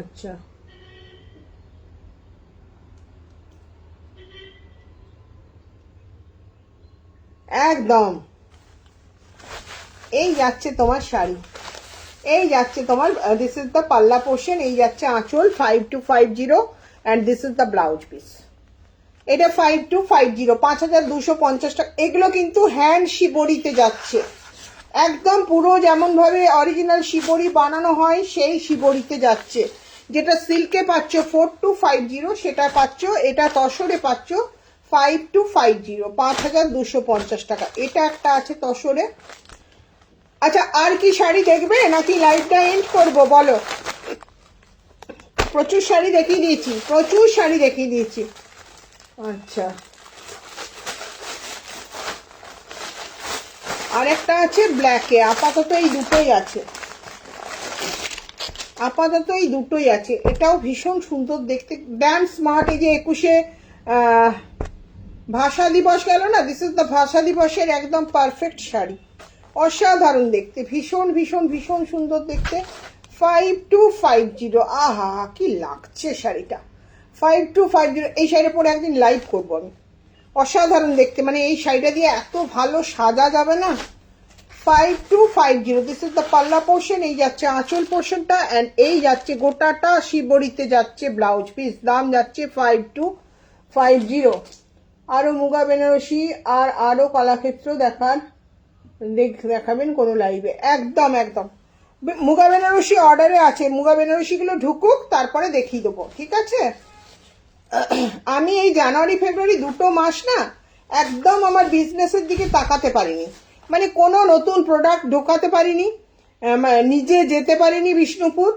আচ্ছা, একদম। এই যাচ্ছে তোমার শাড়ি, এই যাচ্ছে তোমার, দিস ইজ দ্য পাল্লা পোর্শন, এই যাচ্ছে আঁচল 5250, and this is the blouse piece. এটা 5250, 5250 টাকা। এগুলো কিন্তু হ্যান্ড শিবরিতে যাচ্ছে, একদম পুরো যেমন ভাবে অরিজিনাল শিবরি বানানো হয় সেই শিবরিতে যাচ্ছে। যেটা সিল্কে পাচ্ছ 4250, সেটা পাচ্ছ, এটা তসরে পাচ্ছ 5250, 5250 টাকা। এটা একটা আছে তসরে। আচ্ছা, আর কি শাড়ি দেখবে নাকি লাইভটা এন্ড করবো বলো? প্রচুর শাড়ি দেখিয়ে দিয়েছি, প্রচুর শাড়ি দেখিয়ে দিয়েছি। আচ্ছা, আর একটা আছে ব্ল্যাকে, আপাতত এই দুটোই আছে। আপাতত এই দুটোই আছে। এটাও ভীষণ সুন্দর দেখতে, ড্যাম স্মার্ট। এই যে 21শে ভাষা দিবস গেল না, দিস ইজ দ্য ভাষা দিবসের একদম পারফেক্ট শাড়ি। অসাধারণ দেখতে, ভীষণ ভীষণ ভীষণ সুন্দর দেখতে। 5250। আহা কি লাগছে শাড়িটা। 5250। এই শাড়িটা পরে একদিন লাইভ করবো আমি। অসাধারণ দেখতে, মানে এই শাড়িটা দিয়ে এত ভালো সাজা যাবে না। 5250। দিস ইজ দ্য পাল্লা পোর্শন। এই যাচ্ছে আঁচল পোর্শনটা, অ্যান্ড এই যাচ্ছে গোটাটা শিবরিতে যাচ্ছে ব্লাউজ পিস। দাম যাচ্ছে 5250। আরো মুগা বেনারসি আর আরো কলাক্ষেত্র দেখাবেন কোনো লাইভে? একদম একদম। মুগা বেনারসি অর্ডারে আছে, মুগা বেনারসিগুলো ঢুকুক, তারপরে দেখিয়ে দেবো, ঠিক আছে? আমি এই জানুয়ারি ফেব্রুয়ারি দুটো মাস না একদম আমার বিজনেসের দিকে তাকাতে পারিনি, মানে কোনো নতুন প্রোডাক্ট ঢোকাতে পারিনি, নিজে যেতে পারিনি বিষ্ণুপুর।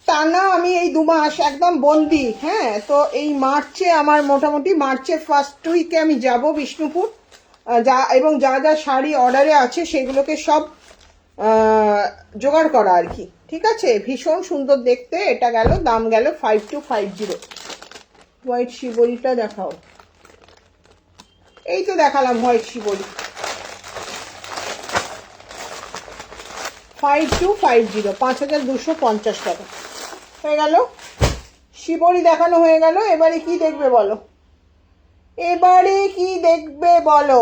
টানা আমি এই 2 মাস একদম বন্দি। হ্যাঁ, তো এই মার্চে আমার মোটামুটি মার্চের ফার্স্ট উইকে আমি যাব বিষ্ণুপুর, এবং যা যা শাড়ি অর্ডারে আছে সেগুলোকে সব জোগাড় করা আর কি, ঠিক আছে? ভীষণ সুন্দর দেখতে। এটা গেল, দাম গেল 5250। হোয়াইট শিবরিটা দেখাও। এই তো দেখালাম হোয়াইট শিবরি, 5250, 5250 টাকা হয়ে গেল। শিবরি দেখানো হয়ে গেল। এবারে কি দেখবে বলো? এবারে কি দেখবে বলো?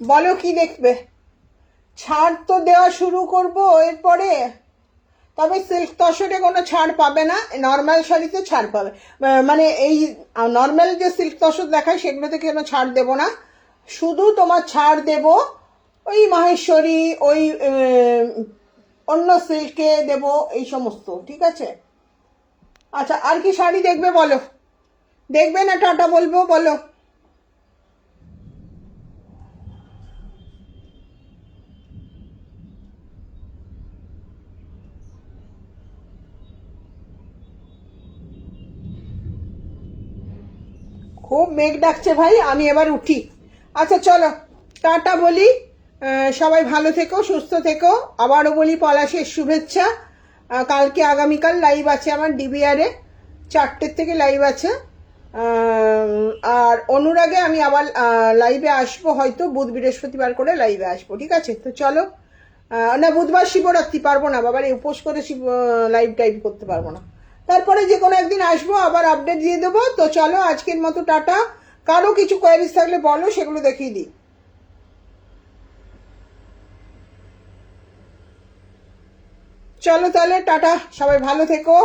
বলো কি দেখবে? ছাড় তো দেওয়া শুরু করব এরপরে, তবে সিল্ক তসরে কোনো ছাড় পাবে না, নর্মাল শাড়িতে ছাড় পাবে। মানে এই নর্মাল যে সিল্ক তসর দেখায় সেগুলোতে কোনো ছাড় দেব না, শুধু তোমার ছাড় দেব ওই মাহেশ্বরী, ওই অন্য সিল্কে দেব, এই সমস্ত, ঠিক আছে? আচ্ছা, আর কি শাড়ি দেখবে বলো? দেখবে না টাটা বলবো বলো? খুব মেঘ ডাকছে ভাই, আমি এবার উঠি। আচ্ছা চলো, টাটা বলি। সবাই ভালো থেকো, সুস্থ থেকো। আবারও বলি পলাশের শুভেচ্ছা। কালকে আগামীকাল লাইভ আছে আমার ডিবিআরে, 4টের থেকে লাইভ আছে। আর অনুরাগে আমি আবার লাইভে আসবো, হয়তো বুধ বৃহস্পতিবার করে লাইভে আসবো, ঠিক আছে? তো চলো। না, বুধবার শিবরাত্রি, পারবো না বাবার, উপোস করে লাইভ টাইভ করতে পারবো না। তারপরে যে কোনো একদিন আসবো, আবার আপডেট দিয়ে দেবো। তো চলো, আজকের মতো টাটা। কারো কিছু কোয়ারিজ থাকলে বলো, সেগুলো দেখিয়ে দিই। চলো তাহলে, টাটা, সবাই ভালো থেকো।